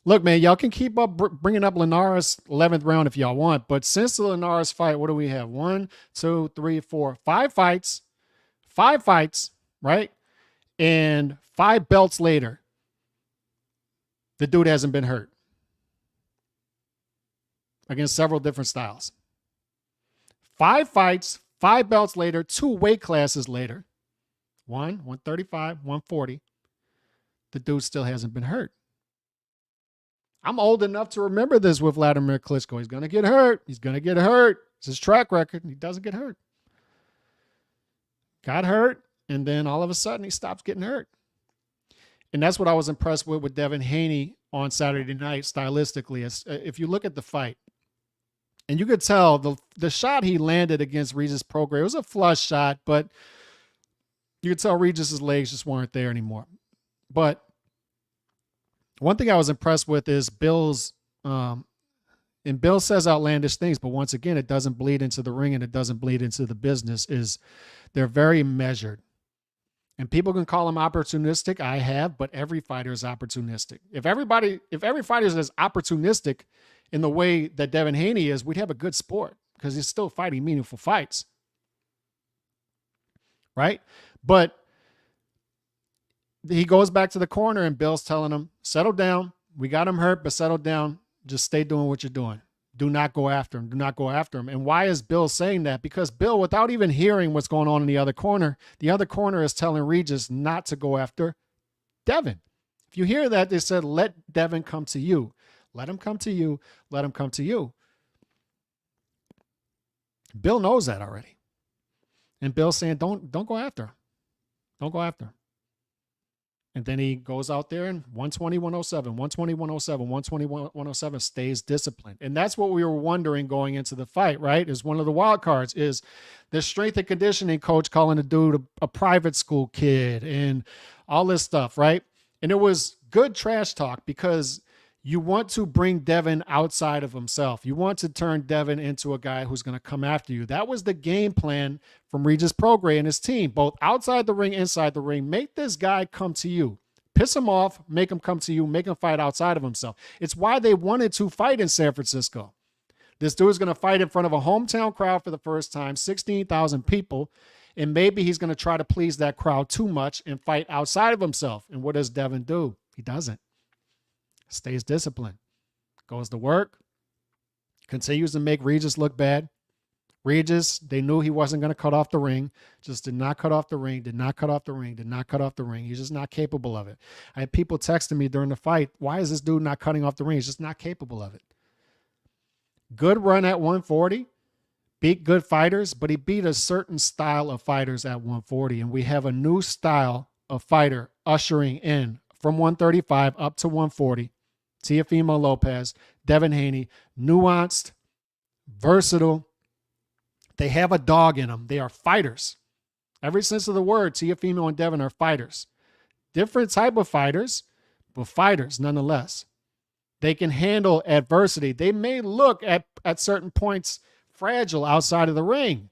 Look, man, y'all can keep up bringing up Linares 11th round if y'all want, but since the Linares fight, what do we have? 1, 2, 3, 4, 5 fights. 5 fights, right? And 5 belts later, the dude hasn't been hurt against several different styles. 5 fights, 5 belts later, 2 weight classes later, 135, 140, the dude still hasn't been hurt. I'm old enough to remember this with Vladimir Klitschko. He's going to get hurt. He's going to get hurt. It's his track record. He doesn't get hurt. Got hurt, and then all of a sudden he stops getting hurt. And that's what I was impressed with Devin Haney on Saturday night stylistically. If you look at the fight, and you could tell the shot he landed against Regis Prograis, it was a flush shot, but You could tell Regis's legs just weren't there anymore. But one thing I was impressed with is Bill's, and Bill says outlandish things, but once again, it doesn't bleed into the ring and it doesn't bleed into the business, is they're very measured. And people can call them opportunistic. I have, but every fighter is opportunistic. If every fighter is as opportunistic in the way that Devin Haney is, we'd have a good sport because he's still fighting meaningful fights. Right? But he goes back to the corner and Bill's telling him, settle down. We got him hurt, but settle down. Just stay doing what you're doing. Do not go after him. Do not go after him. And why is Bill saying that? Because Bill, without even hearing what's going on in the other corner is telling Regis not to go after Devin. If you hear that, they said, let Devin come to you. Let him come to you. Let him come to you. Bill knows that already. And Bill's saying, don't go after him. Don't go after him. And then he goes out there and 120, 107, 120, 107, 120, 107 stays disciplined. And that's what we were wondering going into the fight, right? Is one of the wild cards is the strength and conditioning coach calling the dude a private school kid and all this stuff, right? And it was good trash talk because you want to bring Devin outside of himself. You want to turn Devin into a guy who's going to come after you. That was the game plan from Regis Prograis and his team, both outside the ring, inside the ring. Make this guy come to you. Piss him off, make him come to you, make him fight outside of himself. It's why they wanted to fight in San Francisco. This dude's going to fight in front of a hometown crowd for the first time, 16,000 people, and maybe he's going to try to please that crowd too much and fight outside of himself. And what does Devin do? He doesn't. Stays disciplined, goes to work, continues to make Regis look bad. Regis, they knew he wasn't going to cut off the ring, just did not cut off the ring, did not cut off the ring, did not cut off the ring. He's just not capable of it. I had people texting me during the fight, why is this dude not cutting off the ring? He's just not capable of it. Good run at 140, beat good fighters, but he beat a certain style of fighters at 140, and we have a new style of fighter ushering in from 135 up to 140. Teofimo Lopez, Devin Haney, nuanced, versatile. They have a dog in them. They are fighters. Every sense of the word, Teofimo and Devin are fighters. Different type of fighters, but fighters nonetheless. They can handle adversity. They may look at certain points fragile outside of the ring.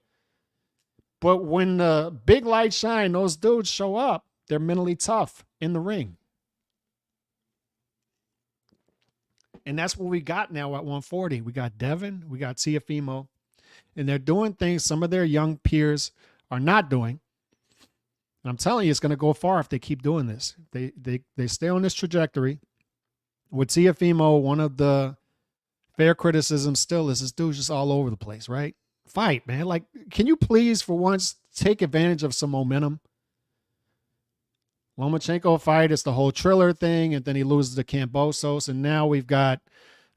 But when the big lights shine, those dudes show up. They're mentally tough in the ring. And that's what we got now at 140. We got Devin, we got Teofimo, and they're doing things some of their young peers are not doing. And I'm telling you, it's going to go far if they keep doing this. They stay on this trajectory. With Teofimo, one of the fair criticisms still is this dude's just all over the place, right? Fight, man. Like, can you please, for once, take advantage of some momentum? Lomachenko fight, it's the whole Triller thing, and then he loses to Kambosos, and now we've got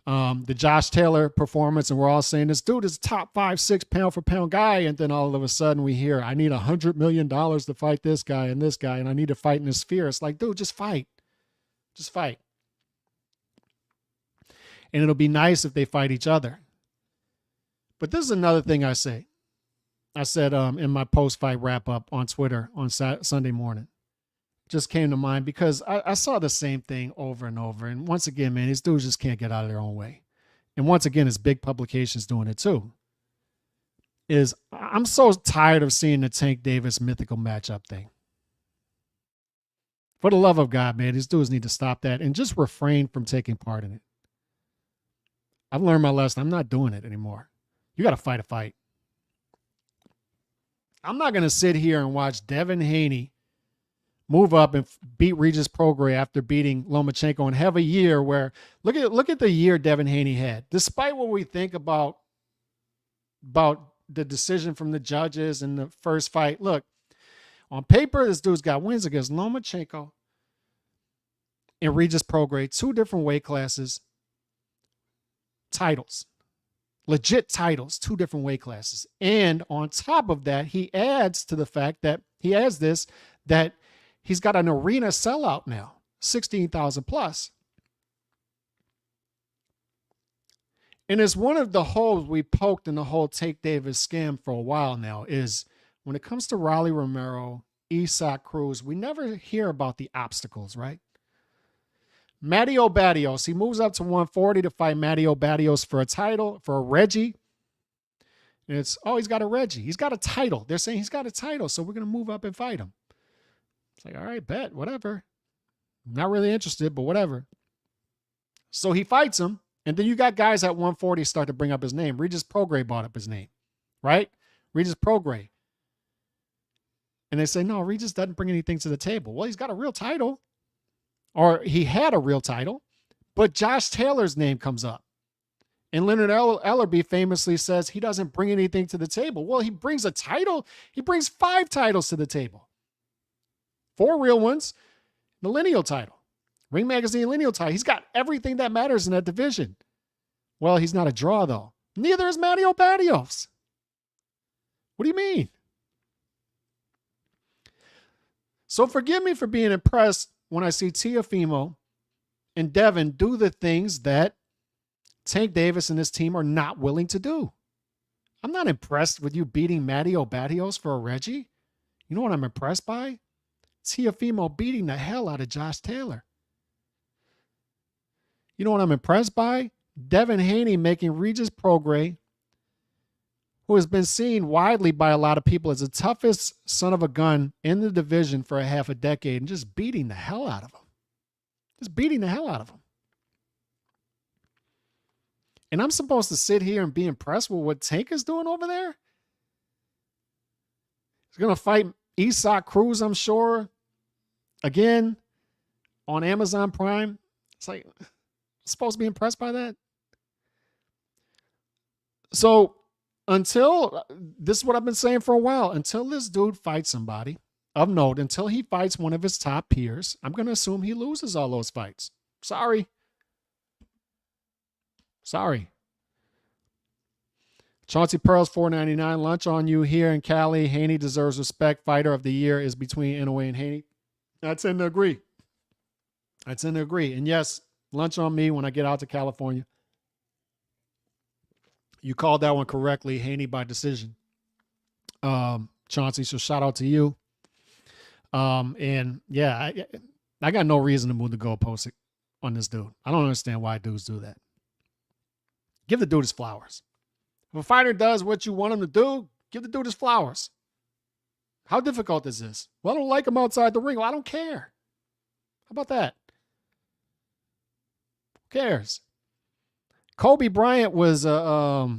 the Josh Taylor performance, and we're all saying this dude is a top 5-6 pound for pound guy, and then all of a sudden we hear, I need $100 million to fight this guy, and I need to fight in this sphere. It's like, dude, just fight. Just fight. And it'll be nice if they fight each other. But this is another thing I say. I said in my post-fight wrap-up on Twitter on Sunday morning. Just came to mind because I saw the same thing over and over. And once again, man, these dudes just can't get out of their own way. And once again, it's big publications doing it too. I'm so tired of seeing the Tank Davis mythical matchup thing. For the love of God, man, these dudes need to stop that and just refrain from taking part in it. I've learned my lesson. I'm not doing it anymore. You got to fight a fight. I'm not going to sit here and watch Devin Haney move up and beat Regis Prograis after beating Lomachenko and have a year where look at the year Devin Haney had. Despite what we think about the decision from the judges in the first fight, look, on paper, this dude's got wins against Lomachenko and Regis Prograis, 2 different weight classes, titles, legit titles, 2 different weight classes. And on top of that, he adds to the fact that that he's got an arena sellout now, 16,000 plus. And it's one of the holes we poked in the whole Tank Davis scam for a while now is when it comes to Rolly Romero Isak Cruz. We never hear about the obstacles, right? Matteo Barrios. He moves up to 140 to fight Matteo Barrios for a title, for a Reggie. And it's, oh, he's got a Reggie. He's got a title. They're saying he's got a title, so we're going to move up and fight him. It's like, all right, bet, whatever. Not really interested, but whatever. So he fights him, and then you got guys at 140 start to bring up his name. Regis Prograis brought up his name, right? Regis Prograis. And they say, no, Regis doesn't bring anything to the table. Well, he's got a real title, or he had a real title, but Josh Taylor's name comes up. And Leonard Ellerby famously says he doesn't bring anything to the table. Well, he brings a title. He brings 5 titles to the table. 4 real ones, the lineal title, Ring Magazine lineal title. He's got everything that matters in that division. Well, he's not a draw, though. Neither is Matteo Barrios. What do you mean? So forgive me for being impressed when I see Teofimo and Devin do the things that Tank Davis and his team are not willing to do. I'm not impressed with you beating Matteo Barrios for a Reggie. You know what I'm impressed by? Teofimo beating the hell out of Josh Taylor. You know what I'm impressed by? Devin Haney making Regis Prograis, who has been seen widely by a lot of people as the toughest son of a gun in the division for a half a decade, and just beating the hell out of him. Just beating the hell out of him. And I'm supposed to sit here and be impressed with what Tank is doing over there? He's going to fight Isak Cruz, I'm sure, again, on Amazon Prime. It's like, I'm supposed to be impressed by that? So, this is what I've been saying for a while, until this dude fights somebody of note, until he fights one of his top peers, I'm going to assume he loses all those fights. Sorry. Chauncey Pearls, $4.99. Lunch on you here in Cali. Haney deserves respect. Fighter of the year is between Inoue and Haney. I tend to agree. And yes, lunch on me when I get out to California. You called that one correctly. Haney by decision. Chauncey, so shout out to you. And yeah, I got no reason to move the goalpost on this dude. I don't understand why dudes do that. Give the dude his flowers. If a fighter does what you want him to do, give the dude his flowers. How difficult is this? Well, I don't like him outside the ring. Well, I don't care. How about that? Who cares? Kobe Bryant was a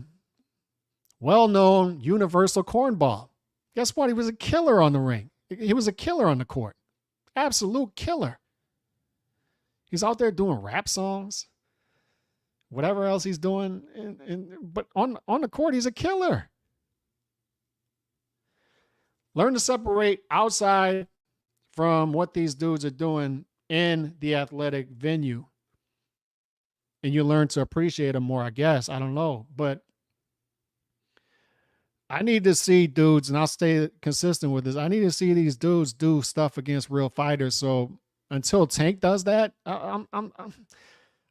well-known universal cornball. Guess what? He was a killer on the ring. He was a killer on the court. Absolute killer. He's out there doing rap songs. Whatever else he's doing, but on the court, he's a killer. Learn to separate outside from what these dudes are doing in the athletic venue. And you learn to appreciate them more, I guess. I don't know. But I need to see dudes, and I'll stay consistent with this. I need to see these dudes do stuff against real fighters. So until Tank does that,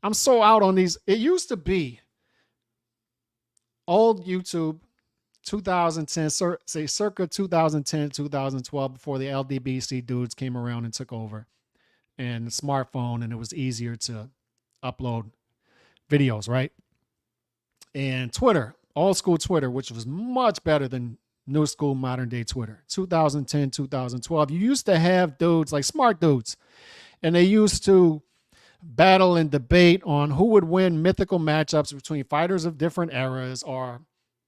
I'm so out on these. It used to be old YouTube, 2010, say circa 2010, 2012, before the LDBC dudes came around and took over, and the smartphone, and it was easier to upload videos, right? And Twitter, old school Twitter, which was much better than new school modern day Twitter. 2010, 2012, you used to have dudes, like smart dudes, and they used to battle and debate on who would win mythical matchups between fighters of different eras, or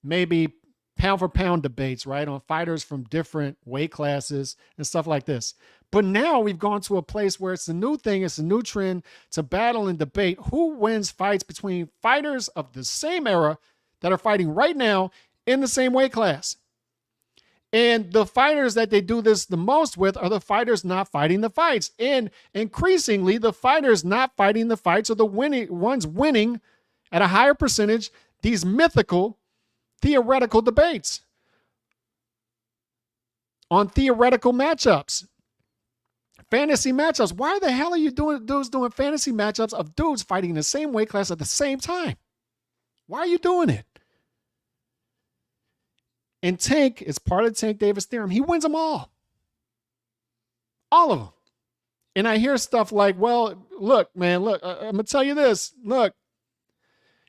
maybe pound for pound debates, right, on fighters from different weight classes and stuff like this. But now we've gone to a place where it's a new thing, it's a new trend to battle and debate who wins fights between fighters of the same era that are fighting right now in the same weight class. And the fighters that they do this the most with are the fighters not fighting the fights. And increasingly, the fighters not fighting the fights are the ones winning at a higher percentage these mythical, theoretical debates on theoretical matchups. Fantasy matchups. Why the hell are you doing fantasy matchups of dudes fighting in the same weight class at the same time? Why are you doing it? And Tank is part of the Tank Davis theorem. He wins them all. All of them. And I hear stuff like, well, look, man, look, I'm going to tell you this. Look,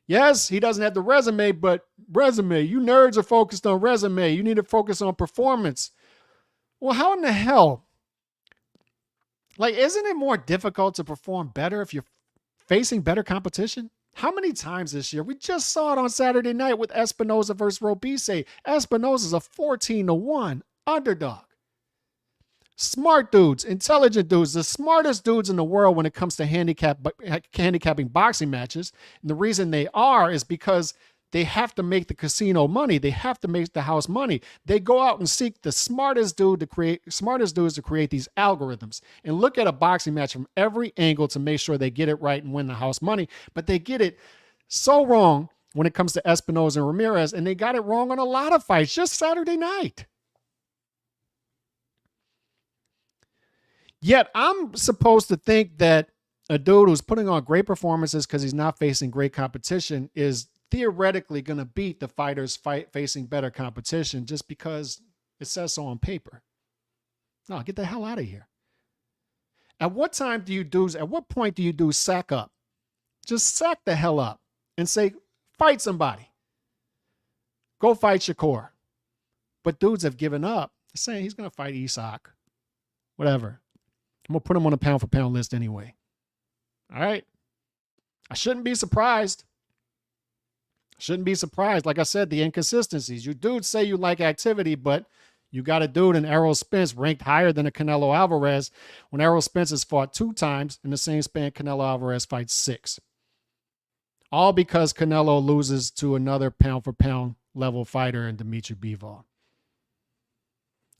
yes, he doesn't have the resume, but resume, you nerds are focused on resume. You need to focus on performance. Well, how in the hell? Like, isn't it more difficult to perform better if you're facing better competition? How many times this year? We just saw it on Saturday night with Espinoza versus Robice. Espinoza's a 14-1 underdog. Smart dudes, intelligent dudes, the smartest dudes in the world when it comes to handicapping boxing matches. And the reason they are is because they have to make the casino money. They have to make the house money. They go out and seek the smartest dudes to create these algorithms and look at a boxing match from every angle to make sure they get it right and win the house money. But they get it so wrong when it comes to Espinoza and Ramirez, and they got it wrong on a lot of fights just Saturday night. Yet I'm supposed to think that a dude who's putting on great performances because he's not facing great competition is theoretically going to beat the fighters facing better competition just because it says so on paper. No, get the hell out of here. At what point do you do sack up? Just sack the hell up and say, fight somebody. Go fight Shakur. But dudes have given up, saying he's going to fight Isak. Whatever. I'm going to put him on a pound-for-pound list anyway. All right? I shouldn't be surprised. Like I said, the inconsistencies. You dudes say you like activity, but you got a dude in Errol Spence ranked higher than a Canelo Alvarez when Errol Spence has fought 2 times in the same span Canelo Alvarez fights 6. All because Canelo loses to another pound-for-pound level fighter in Dimitri Bivol.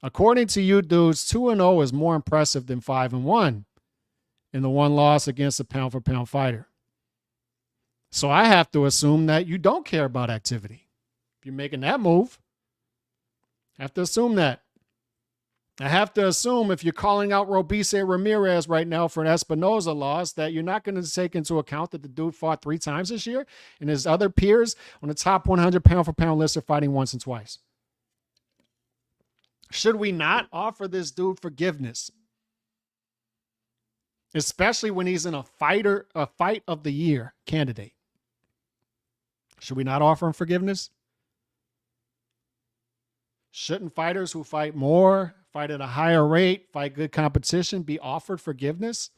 According to you dudes, 2-0 is more impressive than 5-1 in the one loss against a pound-for-pound fighter. So I have to assume that you don't care about activity. If you're making that move, I have to assume that. I have to assume if you're calling out Robice Ramirez right now for an Espinoza loss, that you're not going to take into account that the dude fought 3 times this year and his other peers on the top 100 pound-for-pound list are fighting once and twice. Should we not offer this dude forgiveness? Especially when he's in a fight of the year candidate. Should we not offer him forgiveness? Shouldn't fighters who fight more, fight at a higher rate, fight good competition be offered forgiveness?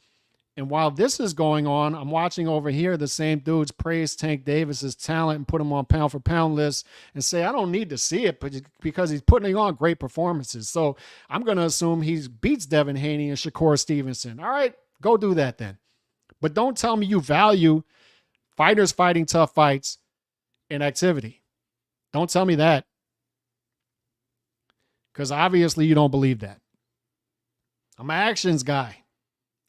And while this is going on, I'm watching over here the same dudes praise Tank Davis's talent and put him on pound for pound lists and say, I don't need to see it because he's putting on great performances. So I'm going to assume he beats Devin Haney and Shakur Stevenson. All right, go do that then. But don't tell me you value fighters fighting tough fights and activity. Don't tell me that. Because obviously you don't believe that. I'm an actions guy.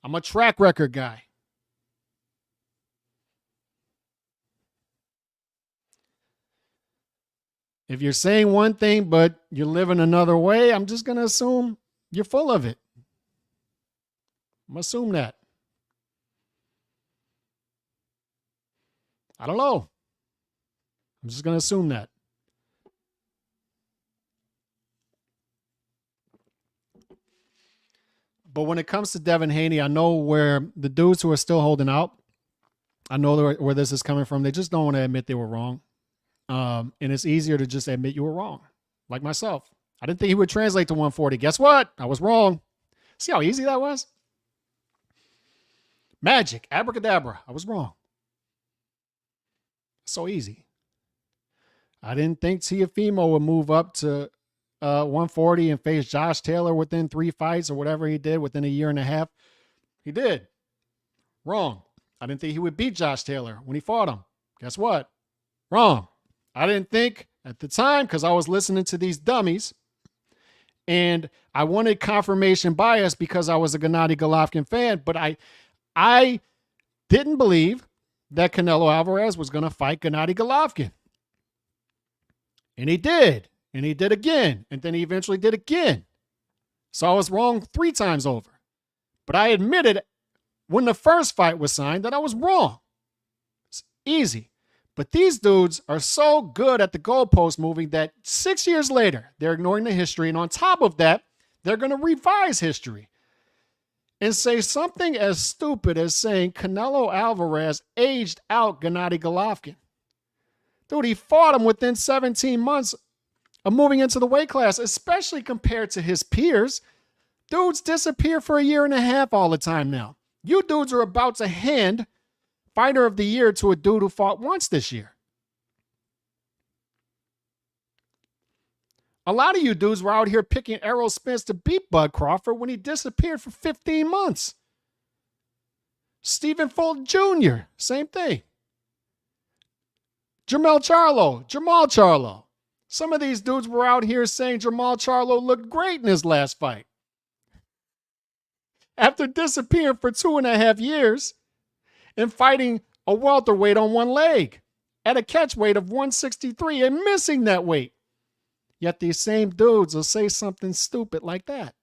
I'm a track record guy. If you're saying one thing, but you're living another way, I'm just going to assume you're full of it. I'm going to assume that. I don't know. I'm just going to assume that. But when it comes to Devin Haney, I know where the dudes who are still holding out, I know where this is coming from. They just don't want to admit they were wrong. And it's easier to just admit you were wrong. Like myself. I didn't think he would translate to 140. Guess what? I was wrong. See how easy that was? Magic. Abracadabra. I was wrong. So easy. I didn't think Teofimo would move up to 140 and face Josh Taylor within 3 fights or whatever he did within a year and a half. He did. Wrong. I didn't think he would beat Josh Taylor when he fought him. Guess what? Wrong. I didn't think at the time because I was listening to these dummies and I wanted confirmation bias because I was a Gennady Golovkin fan, but I didn't believe that Canelo Alvarez was going to fight Gennady Golovkin. And he did. And he did again. And then he eventually did again. So I was wrong 3 times over. But I admitted when the first fight was signed that I was wrong. It's easy. But these dudes are so good at the goalpost moving that 6 years later, they're ignoring the history. And on top of that, they're going to revise history. and say something as stupid as saying Canelo Alvarez aged out Gennady Golovkin. Dude, he fought him within 17 months of moving into the weight class, especially compared to his peers. Dudes disappear for a year and a half all the time now. You dudes are about to hand Fighter of the Year to a dude who fought once this year. A lot of you dudes were out here picking Errol Spence to beat Bud Crawford when he disappeared for 15 months. Stephen Fulton Jr., same thing. Jamal Charlo. Some of these dudes were out here saying Jamal Charlo looked great in his last fight. After disappearing for 2.5 years and fighting a welterweight on one leg at a catch weight of 163 and missing that weight. Yet these same dudes will say something stupid like that.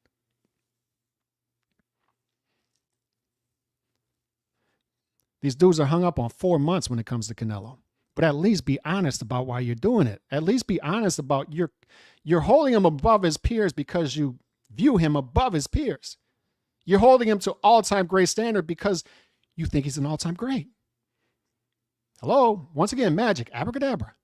These dudes are hung up on 4 months when it comes to Canelo. But at least be honest about why you're doing it. At least be honest about you're holding him above his peers because you view him above his peers. You're holding him to all-time great standard because you think he's an all-time great. Hello? Once again, magic, abracadabra.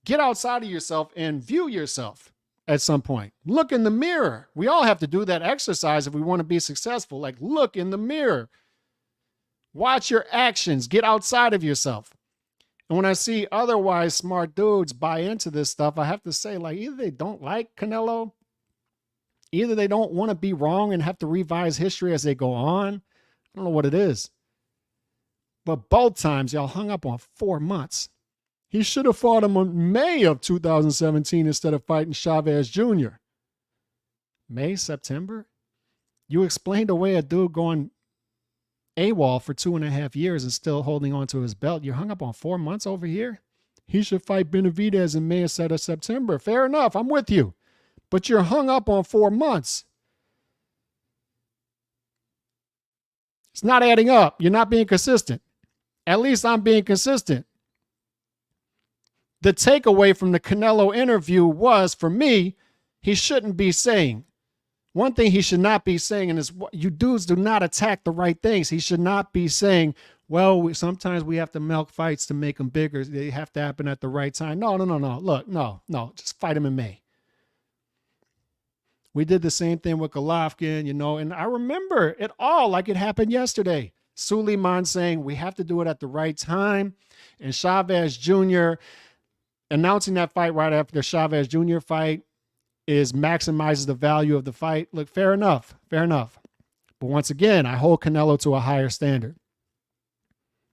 Get outside of yourself and view yourself at some point. Look in the mirror. We all have to do that exercise if we want to be successful. Like, look in the mirror. Watch your actions. Get outside of yourself. And when I see otherwise smart dudes buy into this stuff, I have to say, like, either they don't like Canelo, either they don't want to be wrong and have to revise history as they go on. I don't know what it is. But both times, y'all hung up on 4 months. He should have fought him in May of 2017 instead of fighting Chavez Jr. May, September? You explained away a dude going AWOL for 2.5 years and still holding on to his belt. You hung up on 4 months over here? He should fight Benavidez in May instead of September. Fair enough. I'm with you. But you're hung up on 4 months. It's not adding up. You're not being consistent. At least I'm being consistent. The takeaway from the Canelo interview was, for me, he shouldn't be saying. One thing he should not be saying, and is you dudes do not attack the right things. He should not be saying, well, sometimes we have to milk fights to make them bigger. They have to happen at the right time. No. Look, no. Just fight him in May. We did the same thing with Golovkin, and I remember it all like it happened yesterday. Suleiman saying we have to do it at the right time. And Chavez Jr. announcing that fight right after the Chavez Jr. fight maximizes the value of the fight. Look, fair enough. But once again, I hold Canelo to a higher standard.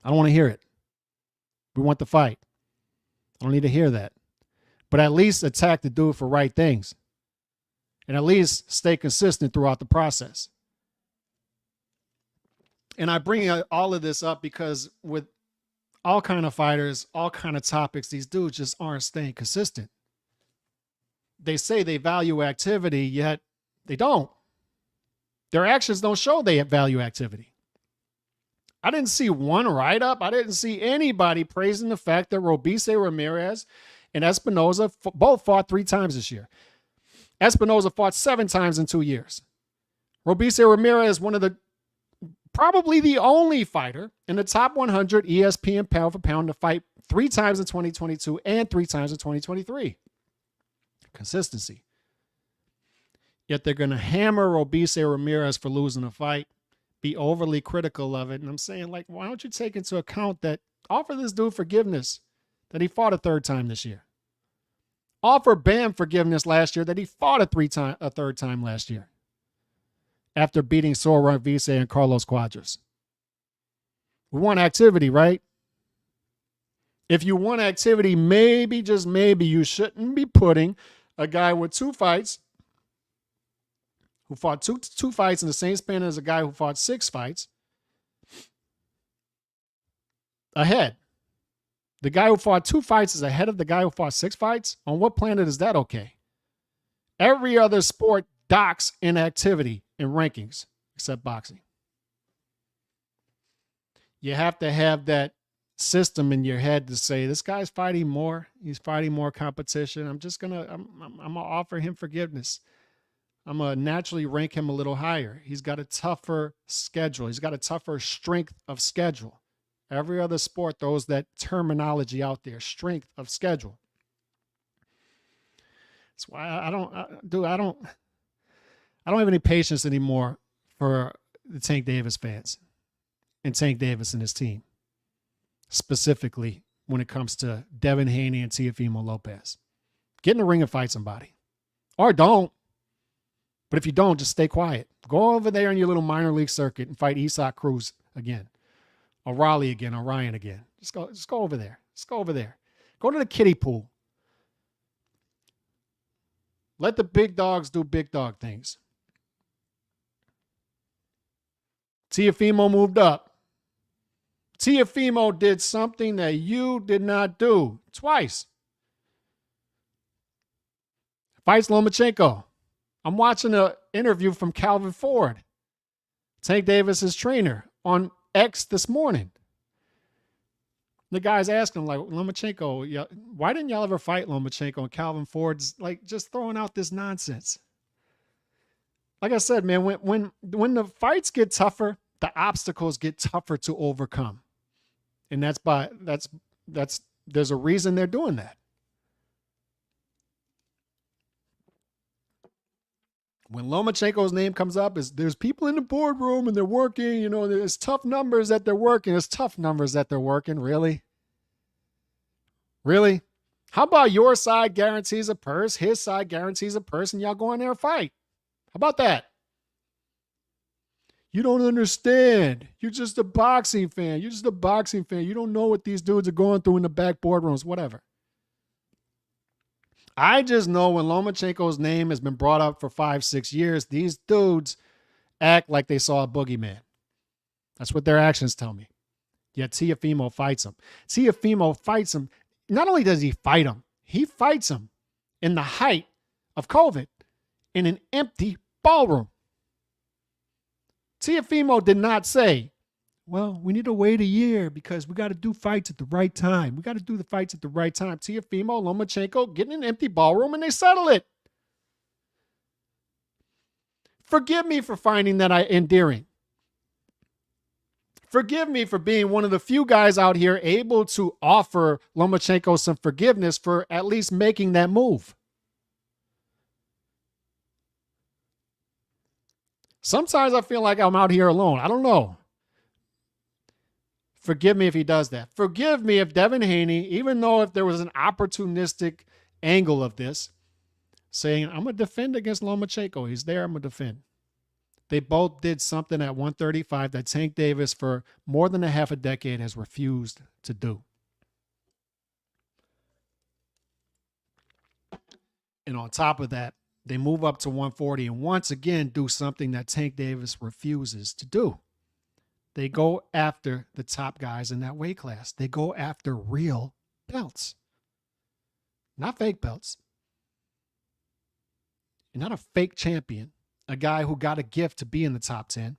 I don't want to hear it. We want the fight. I don't need to hear that. But at least attack the dude for right things. And at least stay consistent throughout the process. And I bring all of this up because with all kind of fighters, all kind of topics, these dudes just aren't staying consistent. They say they value activity, yet they don't. Their actions don't show they value activity. I didn't see one write-up. I didn't see anybody praising the fact that Robeisy Ramirez and Espinoza both fought 3 times this year. Espinoza fought 7 times in 2 years. Robeisy Ramirez, probably the only fighter in the top 100 ESPN pound for pound to fight 3 times in 2022 and 3 times in 2023. Consistency. Yet they're going to hammer Robeisy Ramirez for losing a fight, be overly critical of it. And I'm saying, like, why don't you take into account that offer this dude forgiveness that he fought a 3rd time this year? Offer Bam forgiveness last year that he fought a 3rd time last year after beating Sora Vise and Carlos Cuadras. We want activity, right? If you want activity, maybe, just maybe, you shouldn't be putting a guy with 2 fights who fought two fights in the same span as a guy who fought 6 fights ahead. The guy who fought 2 fights is ahead of the guy who fought 6 fights? On what planet is that okay? Every other sport docks in activity in rankings except boxing. You have to have that system in your head to say, this guy's fighting more. He's fighting more competition. I'm going to offer him forgiveness. I'm going to naturally rank him a little higher. He's got a tougher schedule. He's got a tougher strength of schedule. Every other sport throws that terminology out there, strength of schedule. That's why I don't have any patience anymore for the Tank Davis fans and Tank Davis and his team, specifically when it comes to Devin Haney and Teofimo Lopez. Get in the ring and fight somebody. Or don't. But if you don't, just stay quiet. Go over there in your little minor league circuit and fight Isak Cruz again. Or Raleigh again, or Ryan again. Just go over there. Just go over there. Go to the kiddie pool. Let the big dogs do big dog things. Teofimo moved up. Teofimo did something that you did not do twice. Fights Lomachenko. I'm watching an interview from Calvin Ford, Tank Davis's trainer, on X this morning. The guy's asking him, like, Lomachenko, why didn't y'all ever fight Lomachenko? And Calvin Ford's like just throwing out this nonsense. Like I said, man, when the fights get tougher, the obstacles get tougher to overcome. And there's a reason they're doing that. When Lomachenko's name comes up, there's people in the boardroom and they're working, there's tough numbers that they're working. There's tough numbers that they're working. Really? Really? How about your side guarantees a purse, his side guarantees a purse, and y'all go in there and fight? How about that? You don't understand. You're just a boxing fan. You're just a boxing fan. You don't know what these dudes are going through in the back boardrooms, whatever. I just know when Lomachenko's name has been brought up for 5-6 years, these dudes act like they saw a boogeyman. That's what their actions tell me. Yet Teofimo fights him. Teofimo fights him. Not only does he fight him, he fights him in the height of COVID in an empty ballroom. Teofimo did not say, well, we need to wait a year because we got to do fights at the right time. We got to do the fights at the right time. Teofimo, Lomachenko get in an empty ballroom and they settle it. Forgive me for finding that endearing. Forgive me for being one of the few guys out here able to offer Lomachenko some forgiveness for at least making that move. Sometimes I feel like I'm out here alone. I don't know. Forgive me if he does that. Forgive me if Devin Haney, even though if there was an opportunistic angle of this, saying, I'm going to defend against Lomachenko. He's there, I'm going to defend. They both did something at 135 that Tank Davis for more than a half a decade has refused to do. And on top of that, they move up to 140 and once again do something that Tank Davis refuses to do. They go after the top guys in that weight class. They go after real belts, not fake belts. You're not a fake champion, a guy who got a gift to be in the top 10.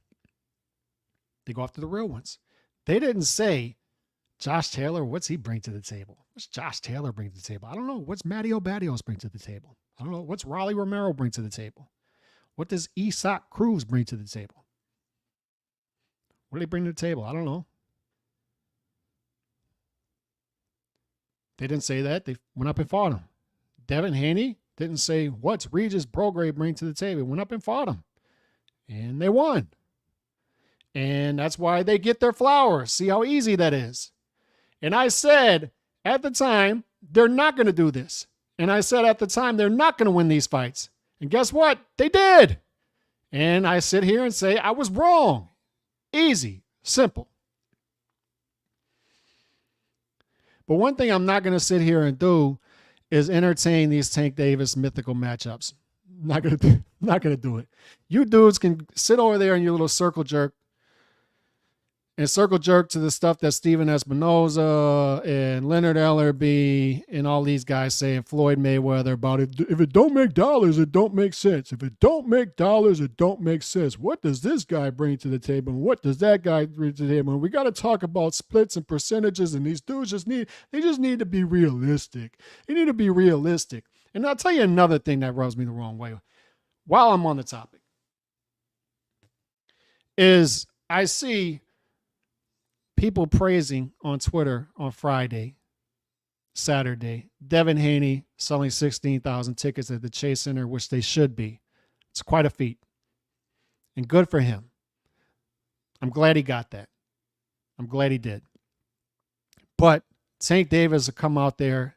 They go after the real ones. They didn't say, Josh Taylor, what's he bring to the table? What's Josh Taylor bring to the table? I don't know. What's Matty Obadios bring to the table? I don't know. What's Raleigh Romero bring to the table? What does Isak Cruz bring to the table? What do they bring to the table? I don't know. They didn't say that. They went up and fought him. Devin Haney didn't say, what's Regis Prograis bring to the table? Went up and fought him. And they won. And that's why they get their flowers. See how easy that is. And I said at the time, they're not going to do this. And I said at the time, they're not going to win these fights. And guess what? They did. And I sit here and say, I was wrong. Easy, simple. But one thing I'm not going to sit here and do is entertain these Tank Davis mythical matchups. Not going to do it. You dudes can sit over there in your little circle jerk and circle jerk to the stuff that Steven Espinoza and Leonard Ellerby and all these guys say, and Floyd Mayweather about it. If it don't make dollars, it don't make sense. If it don't make dollars, it don't make sense. What does this guy bring to the table? And what does that guy bring to the table? And we got to talk about splits and percentages, and these dudes just need to be realistic. They need to be realistic. And I'll tell you another thing that rubs me the wrong way. while I'm on the topic, is I see people praising on Twitter on Friday, Saturday, Devin Haney selling 16,000 tickets at the Chase Center, which they should be. It's quite a feat. And good for him. I'm glad he got that. I'm glad he did. But Tank Davis will come out there,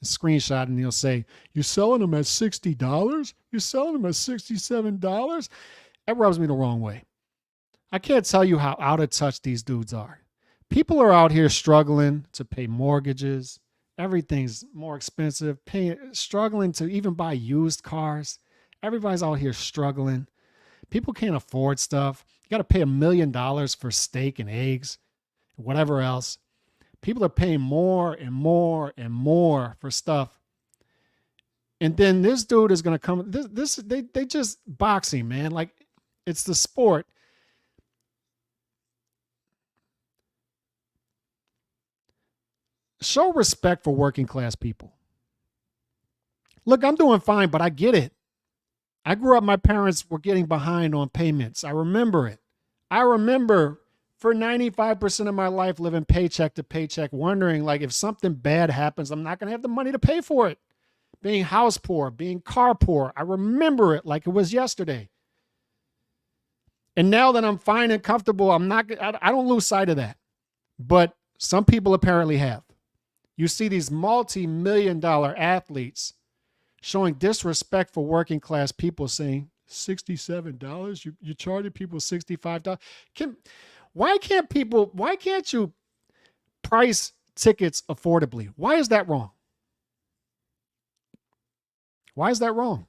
screenshot, and he'll say, "You're selling them at $60? You're selling them at $67? That rubs me the wrong way. I can't tell you how out of touch these dudes are. People are out here struggling to pay mortgages. Everything's more expensive. Struggling to even buy used cars. Everybody's out here struggling. People can't afford stuff. You got to pay $1 million for steak and eggs, whatever else. People are paying more and more and more for stuff. And then this dude is going to come. They just boxing, man. Like, it's the sport. Show respect for working class people. Look, I'm doing fine, but I get it. I grew up, my parents were getting behind on payments. I remember it. I remember for 95% of my life living paycheck to paycheck, wondering, like, if something bad happens, I'm not going to have the money to pay for it. Being house poor, being car poor. I remember it like it was yesterday. And now that I'm fine and comfortable, I don't lose sight of that. But some people apparently have. You see these multi-million-dollar athletes showing disrespect for working class people, saying $67. You charging people $65. Why can't you price tickets affordably? Why is that wrong? Why is that wrong?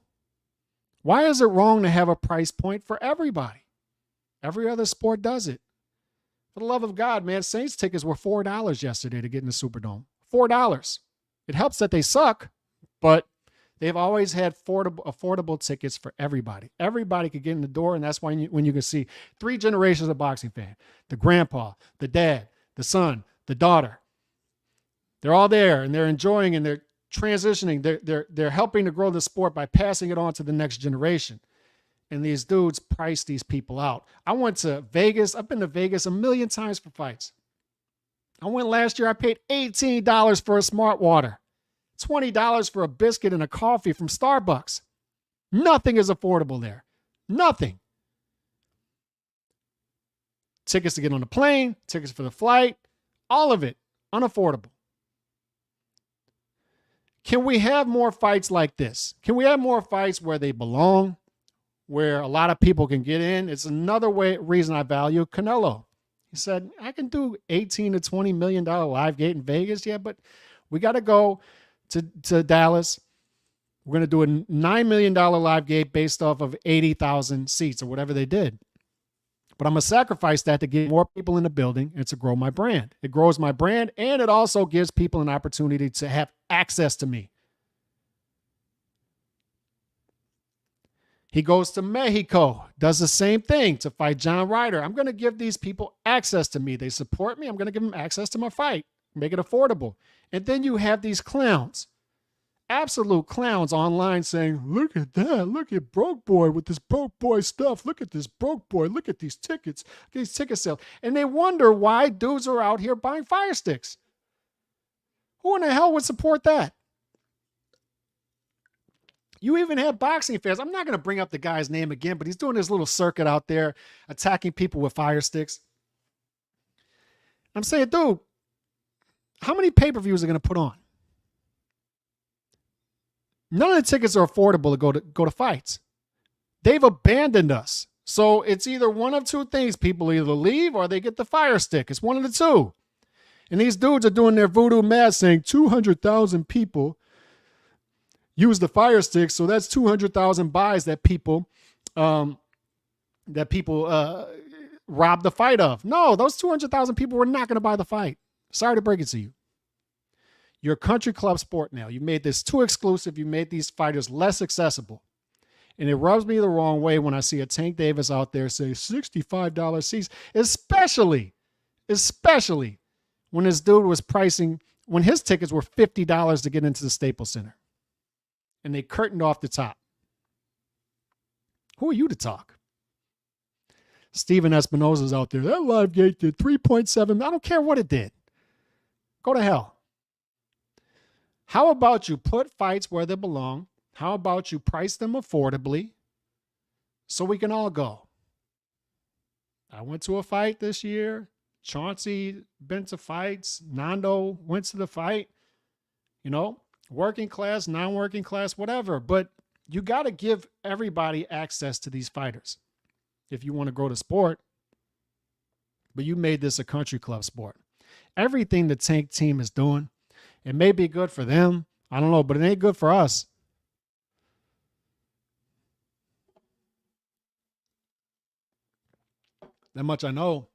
Why is it wrong to have a price point for everybody? Every other sport does it. For the love of God, man, Saints tickets were $4 yesterday to get in the Superdome. $4. It helps that they suck, but they've always had affordable tickets for everybody. Everybody could get in the door, and that's why when you can see 3 generations of boxing fan, the grandpa, the dad, the son, the daughter. They're all there, and they're enjoying, and they're transitioning. They're helping to grow the sport by passing it on to the next generation. And these dudes price these people out. I went to Vegas. I've been to Vegas a million times for fights. I went last year. I paid $18 for a Smart Water, $20 for a biscuit and a coffee from Starbucks. Nothing is affordable there. Nothing. Tickets to get on the plane, tickets for the flight, all of it unaffordable. Can we have more fights like this? Can we have more fights where they belong, where a lot of people can get in? It's another reason I value Canelo. He said, I can do $18 to $20 million live gate in Vegas. Yeah, but we got to go to Dallas. We're going to do a $9 million live gate based off of 80,000 seats or whatever they did. But I'm going to sacrifice that to get more people in the building and to grow my brand. It grows my brand, and it also gives people an opportunity to have access to me. He goes to Mexico, does the same thing to fight John Ryder. I'm going to give these people access to me. They support me. I'm going to give them access to my fight, make it affordable. And then you have these clowns, absolute clowns online saying, look at that. Look at Broke Boy with this Broke Boy stuff. Look at this Broke Boy. Look at these tickets, these ticket sales. And they wonder why dudes are out here buying fire sticks. Who in the hell would support that? You even have boxing fans. I'm not going to bring up the guy's name again, but he's doing this little circuit out there attacking people with fire sticks. I'm saying, dude, how many pay-per-views are going to put on? None of the tickets are affordable to go to fights. They've abandoned us. So it's either one of two things. People either leave or they get the fire stick. It's one of the two. And these dudes are doing their voodoo math saying 200,000 people use the fire stick, so that's 200,000 buys that people robbed the fight of. No, those 200,000 people were not going to buy the fight. Sorry to break it to you. You're a country club sport now. You made this too exclusive. You made these fighters less accessible. And it rubs me the wrong way when I see a Tank Davis out there say $65 seats, especially when this dude was pricing, when his tickets were $50 to get into the Staples Center. And they curtained off the top. Who are you to talk? Steven Espinoza's out there. That live gate did 3.7. I don't care what it did. Go to hell. How about you put fights where they belong? How about you price them affordably so we can all go? I went to a fight this year. Chauncey been to fights. Nando went to the fight. You know, working class, non-working class, whatever. But you got to give everybody access to these fighters if you want to grow the sport. But you made this a country club sport. Everything the Tank team is doing, it may be good for them. I don't know, but it ain't good for us. That much I know.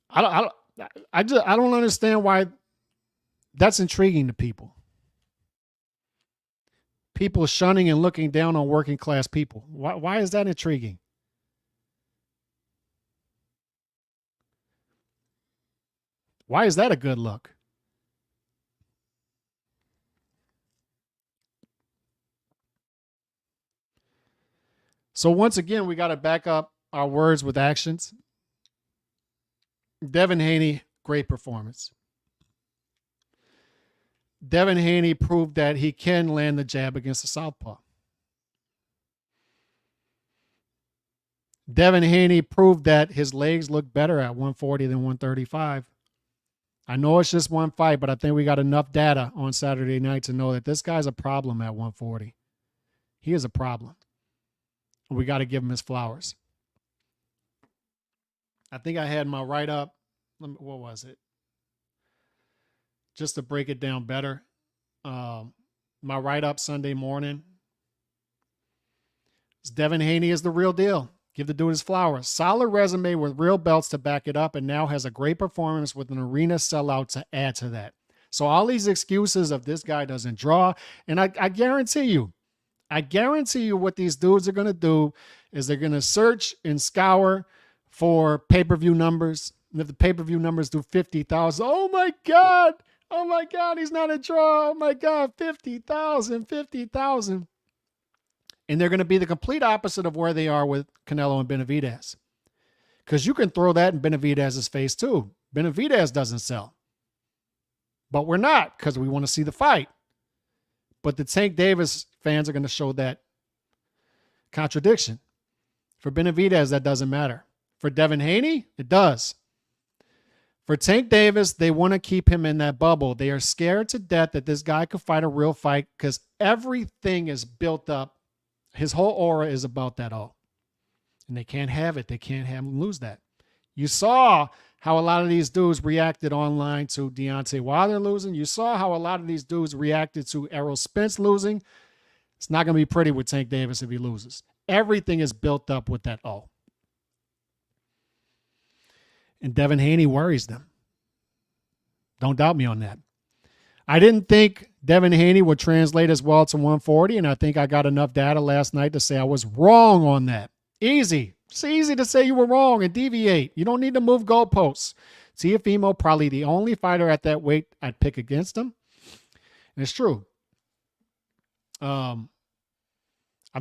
I don't understand why that's intriguing to people. People shunning and looking down on working class people. Why is that intriguing? Why is that a good look? So once again, we got to back up our words with actions. Devin Haney, great performance. Devin Haney proved that he can land the jab against the southpaw. Devin Haney proved that his legs look better at 140 than 135. I know it's just one fight, but I think we got enough data on Saturday night to know that this guy's a problem at 140. He is a problem. We got to give him his flowers. I think I had my write-up. What was it? Just to break it down better. My write-up Sunday morning. Devin Haney is the real deal. Give the dude his flowers. Solid resume with real belts to back it up, and now has a great performance with an arena sellout to add to that. So all these excuses of this guy doesn't draw, and I guarantee you what these dudes are going to do is they're going to search and scour for pay-per-view numbers. And if the pay-per-view numbers do 50,000, oh my God, he's not a draw. Oh my God, 50,000. And they're going to be the complete opposite of where they are with Canelo and Benavidez. Because you can throw that in Benavidez's face too. Benavidez doesn't sell. But we're not, because we want to see the fight. But the Tank Davis fans are going to show that contradiction. For Benavidez, that doesn't matter. For Devin Haney, it does. For Tank Davis, they want to keep him in that bubble. They are scared to death that this guy could fight a real fight because everything is built up. His whole aura is about that all. And they can't have it. They can't have him lose that. You saw how a lot of these dudes reacted online to Deontay Wilder losing. You saw how a lot of these dudes reacted to Errol Spence losing. It's not going to be pretty with Tank Davis if he loses. Everything is built up with that all. And Devin Haney worries them. Don't doubt me on that. I didn't think Devin Haney would translate as well to 140, and I think I got enough data last night to say I was wrong on that. Easy. It's easy to say you were wrong and deviate. You don't need to move goalposts. Teofimo, probably the only fighter at that weight I'd pick against him. And it's true. I'm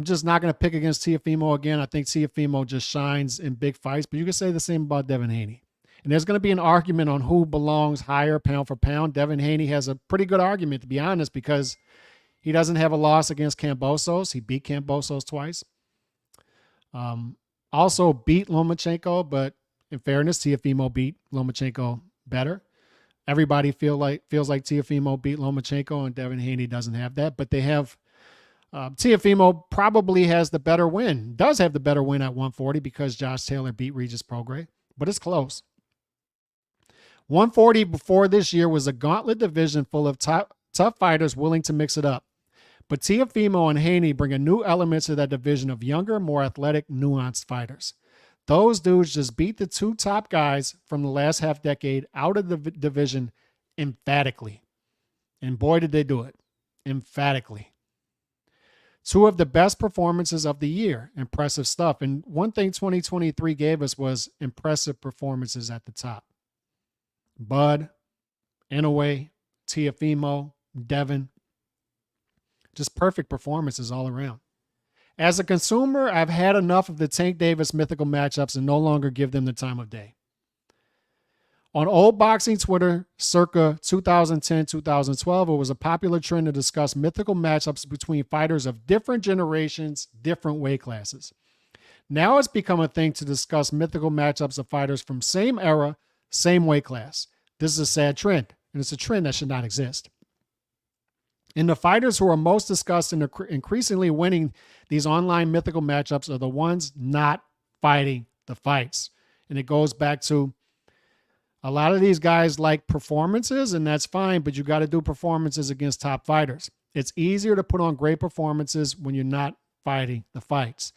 just not going to pick against Teofimo again. I think Teofimo just shines in big fights, but you can say the same about Devin Haney. And there's going to be an argument on who belongs higher pound for pound. Devin Haney has a pretty good argument, to be honest, because he doesn't have a loss against Kambosos. He beat Kambosos twice. Also beat Lomachenko, but in fairness, Teofimo beat Lomachenko better. Everybody feels like Teofimo beat Lomachenko, and Devin Haney doesn't have that. But they have Teofimo probably has the better win. Does have the better win at 140 because Josh Taylor beat Regis Prograis, but it's close. 140 before this year was a gauntlet division full of tough fighters willing to mix it up. But Teofimo and Haney bring a new element to that division of younger, more athletic, nuanced fighters. Those dudes just beat the two top guys from the last half decade out of the division emphatically. And boy, did they do it. Emphatically. Two of the best performances of the year. Impressive stuff. And one thing 2023 gave us was impressive performances at the top. Bud, Inoue, Teofimo, Devin. Just perfect performances all around. As a consumer, I've had enough of the Tank Davis mythical matchups and no longer give them the time of day. On old boxing Twitter, circa 2010, 2012, it was a popular trend to discuss mythical matchups between fighters of different generations, different weight classes. Now it's become a thing to discuss mythical matchups of fighters from same era, same weight class. This is a sad trend, and it's a trend that should not exist. And the fighters who are most discussed and increasingly winning these online mythical matchups are the ones not fighting the fights. And it goes back to a lot of these guys like performances, and that's fine, but you got to do performances against top fighters. It's easier to put on great performances when you're not fighting the fights.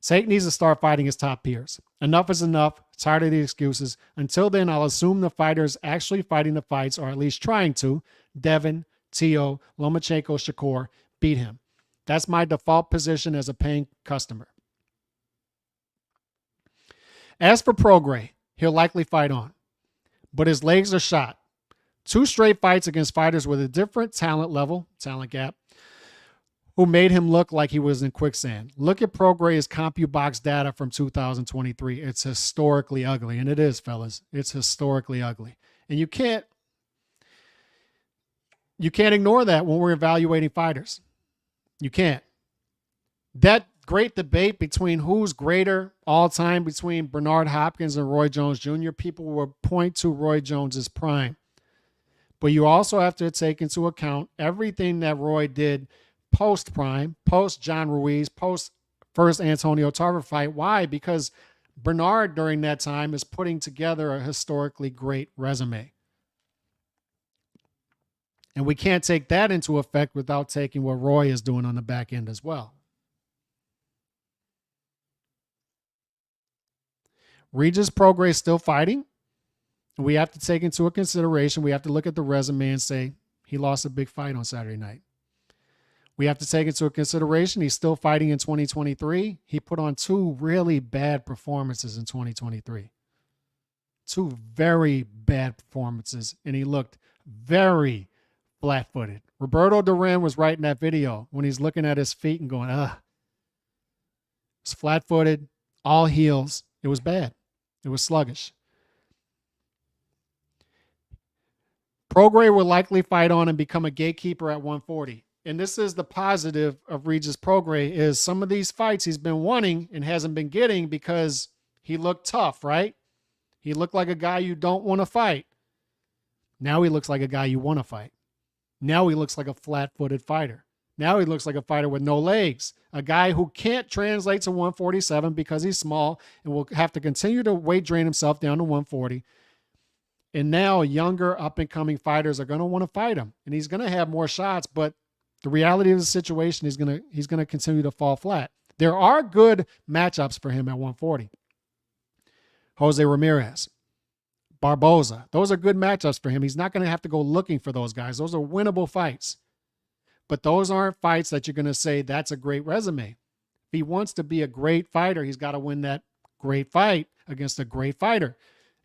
Tank needs to start fighting his top peers. Enough is enough. Tired of the excuses. Until then, I'll assume the fighters actually fighting the fights, or at least trying to, Devin, Tio, Lomachenko, Shakur, beat him. That's my default position as a paying customer. As for Prograis, he'll likely fight on, but his legs are shot. 2 straight fights against fighters with a different talent level, talent gap, who made him look like he was in quicksand. Look at Prograis' CompuBox data from 2023. It's historically ugly, and it is, fellas. It's historically ugly. And you can't ignore that when we're evaluating fighters. You can't. That great debate between who's greater all time between Bernard Hopkins and Roy Jones Jr., people will point to Roy Jones's prime. But you also have to take into account everything that Roy did post-prime, post-John Ruiz, post-first Antonio Tarver fight. Why? Because Bernard during that time is putting together a historically great resume. And we can't take that into effect without taking what Roy is doing on the back end as well. Regis Prograis still fighting. We have to take into a consideration. We have to look at the resume and say he lost a big fight on Saturday night. We have to take into a consideration he's still fighting in 2023. He put on 2 really bad performances in 2023. 2 very bad performances, and he looked very flat-footed. Roberto Duran was right in that video when he's looking at his feet and going, it's flat-footed, all heels. It was bad. It was sluggish. Prograis will likely fight on and become a gatekeeper at 140. And this is the positive of Regis Prograis, is some of these fights he's been wanting and hasn't been getting because he looked tough, right? He looked like a guy you don't want to fight. Now he looks like a guy you want to fight. Now he looks like a flat-footed fighter. Now he looks like a fighter with no legs, a guy who can't translate to 147 because he's small and will have to continue to weight drain himself down to 140. And now younger up-and-coming fighters are going to want to fight him, and he's going to have more shots, but the reality of the situation is he's going to continue to fall flat. There are good matchups for him at 140. Jose Ramirez, Barboza, those are good matchups for him. He's not going to have to go looking for those guys. Those are winnable fights. But those aren't fights that you're going to say that's a great resume. If he wants to be a great fighter, he's got to win that great fight against a great fighter.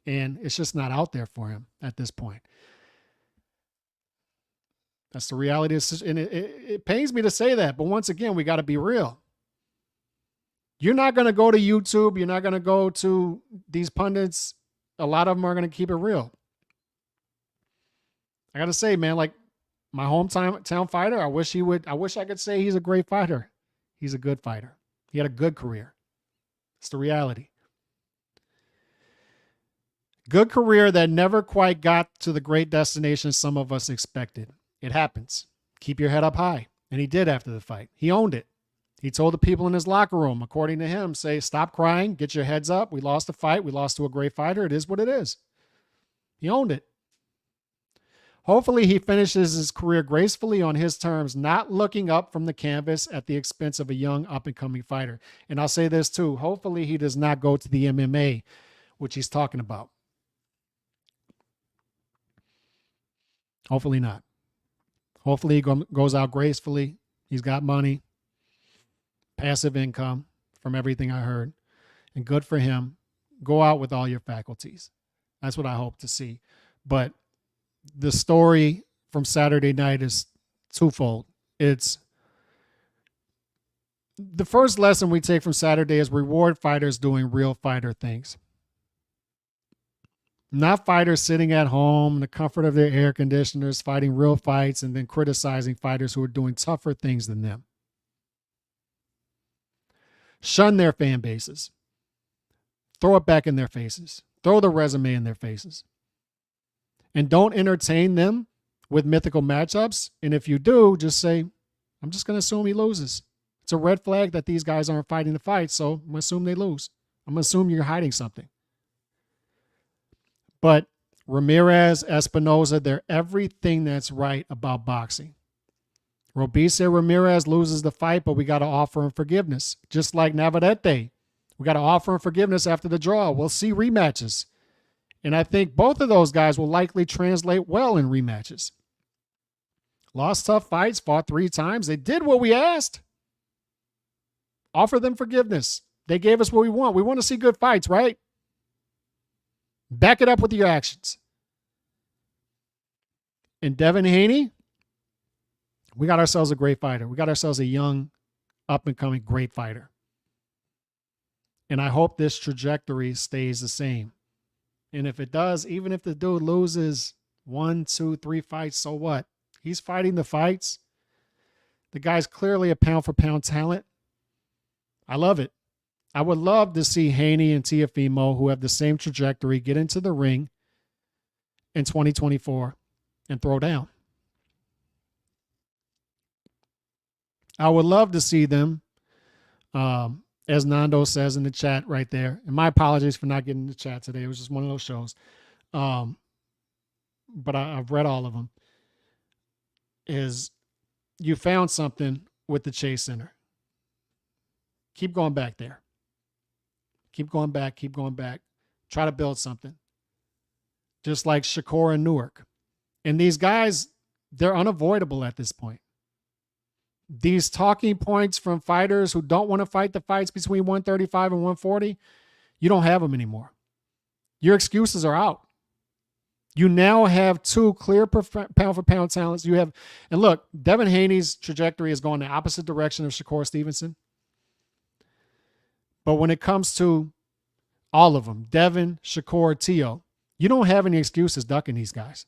And it's just not out there for him at this point. That's the reality. And it pains me to say that. But once again, we got to be real. You're not going to go to YouTube. You're not going to go to these pundits. A lot of them are going to keep it real. I got to say, man, like my hometown fighter, I wish I could say he's a great fighter. He's a good fighter. He had a good career. It's the reality. Good career that never quite got to the great destination some of us expected. It happens. Keep your head up high. And he did after the fight. He owned it. He told the people in his locker room, according to him, say, stop crying, get your heads up. We lost the fight. We lost to a great fighter. It is what it is. He owned it. Hopefully he finishes his career gracefully on his terms, not looking up from the canvas at the expense of a young up-and-coming fighter. And I'll say this too. Hopefully he does not go to the MMA, which he's talking about. Hopefully not. Hopefully he goes out gracefully. He's got money, passive income from everything I heard, and good for him. Go out with all your faculties. That's what I hope to see. But the story from Saturday night is twofold. It's The first lesson we take from Saturday is reward fighters doing real fighter things. Not fighters sitting at home in the comfort of their air conditioners, fighting real fights, and then criticizing fighters who are doing tougher things than them. Shun their fan bases. Throw it back in their faces. Throw the resume in their faces. And don't entertain them with mythical matchups. And if you do, just say, I'm just going to assume he loses. It's a red flag that these guys aren't fighting the fight, so I'm going to assume they lose. I'm going to assume you're hiding something. But Ramirez, Espinoza, they're everything that's right about boxing. Robeisy Ramirez loses the fight, but we got to offer him forgiveness. Just like Navarrete. We got to offer him forgiveness after the draw. We'll see rematches. And I think both of those guys will likely translate well in rematches. Lost tough fights, fought 3 times. They did what we asked. Offer them forgiveness. They gave us what we want. We want to see good fights, right? Back it up with your actions. And Devin Haney, we got ourselves a great fighter. We got ourselves a young, up-and-coming great fighter. And I hope this trajectory stays the same. And if it does, even if the dude loses 1, 2, 3 fights, so what? He's fighting the fights. The guy's clearly a pound-for-pound talent. I love it. I would love to see Haney and Teofimo, who have the same trajectory, get into the ring in 2024 and throw down. I would love to see them, as Nando says in the chat right there. And my apologies for not getting in the chat today. It was just one of those shows. But I've read all of them. Is you found something with the Chase Center. Keep going back there. Keep going back. Keep going back. Try to build something. Just like Shakur and Newark. And these guys, they're unavoidable at this point. These talking points from fighters who don't want to fight the fights between 135 and 140, you don't have them anymore. Your excuses are out. You now have 2 clear pound-for-pound talents. You have, and look, Devin Haney's trajectory is going the opposite direction of Shakur Stevenson. But when it comes to all of them, Devin, Shakur, Teo, you don't have any excuses ducking these guys.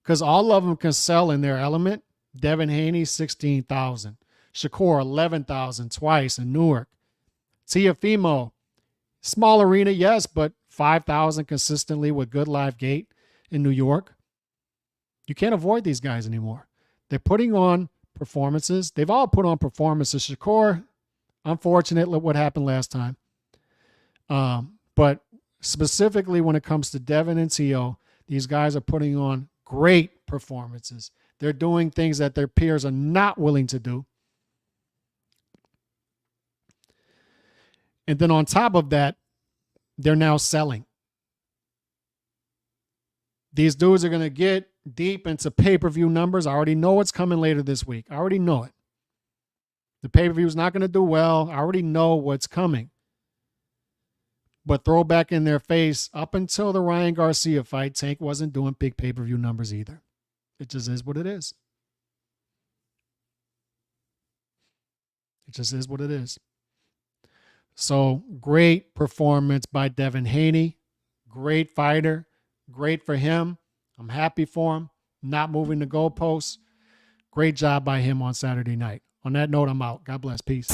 Because all of them can sell in their element. Devin Haney, 16,000. Shakur, 11,000 twice in Newark. Teofimo, small arena, yes, but 5,000 consistently with good live gate in New York. You can't avoid these guys anymore. They're putting on performances. They've all put on performances. Shakur, unfortunate what happened last time. But specifically when it comes to Devin and Teo, these guys are putting on great performances. They're doing things that their peers are not willing to do. And then on top of that, they're now selling. These dudes are going to get deep into pay-per-view numbers. I already know what's coming later this week. I already know it. The pay-per-view is not going to do well. I already know what's coming. But throw back in their face, up until the Ryan Garcia fight, Tank wasn't doing big pay-per-view numbers either. It just is what it is. It just is what it is. So great performance by Devin Haney. Great fighter. Great for him. I'm happy for him. Not moving the goalposts. Great job by him on Saturday night. On that note, I'm out. God bless. Peace.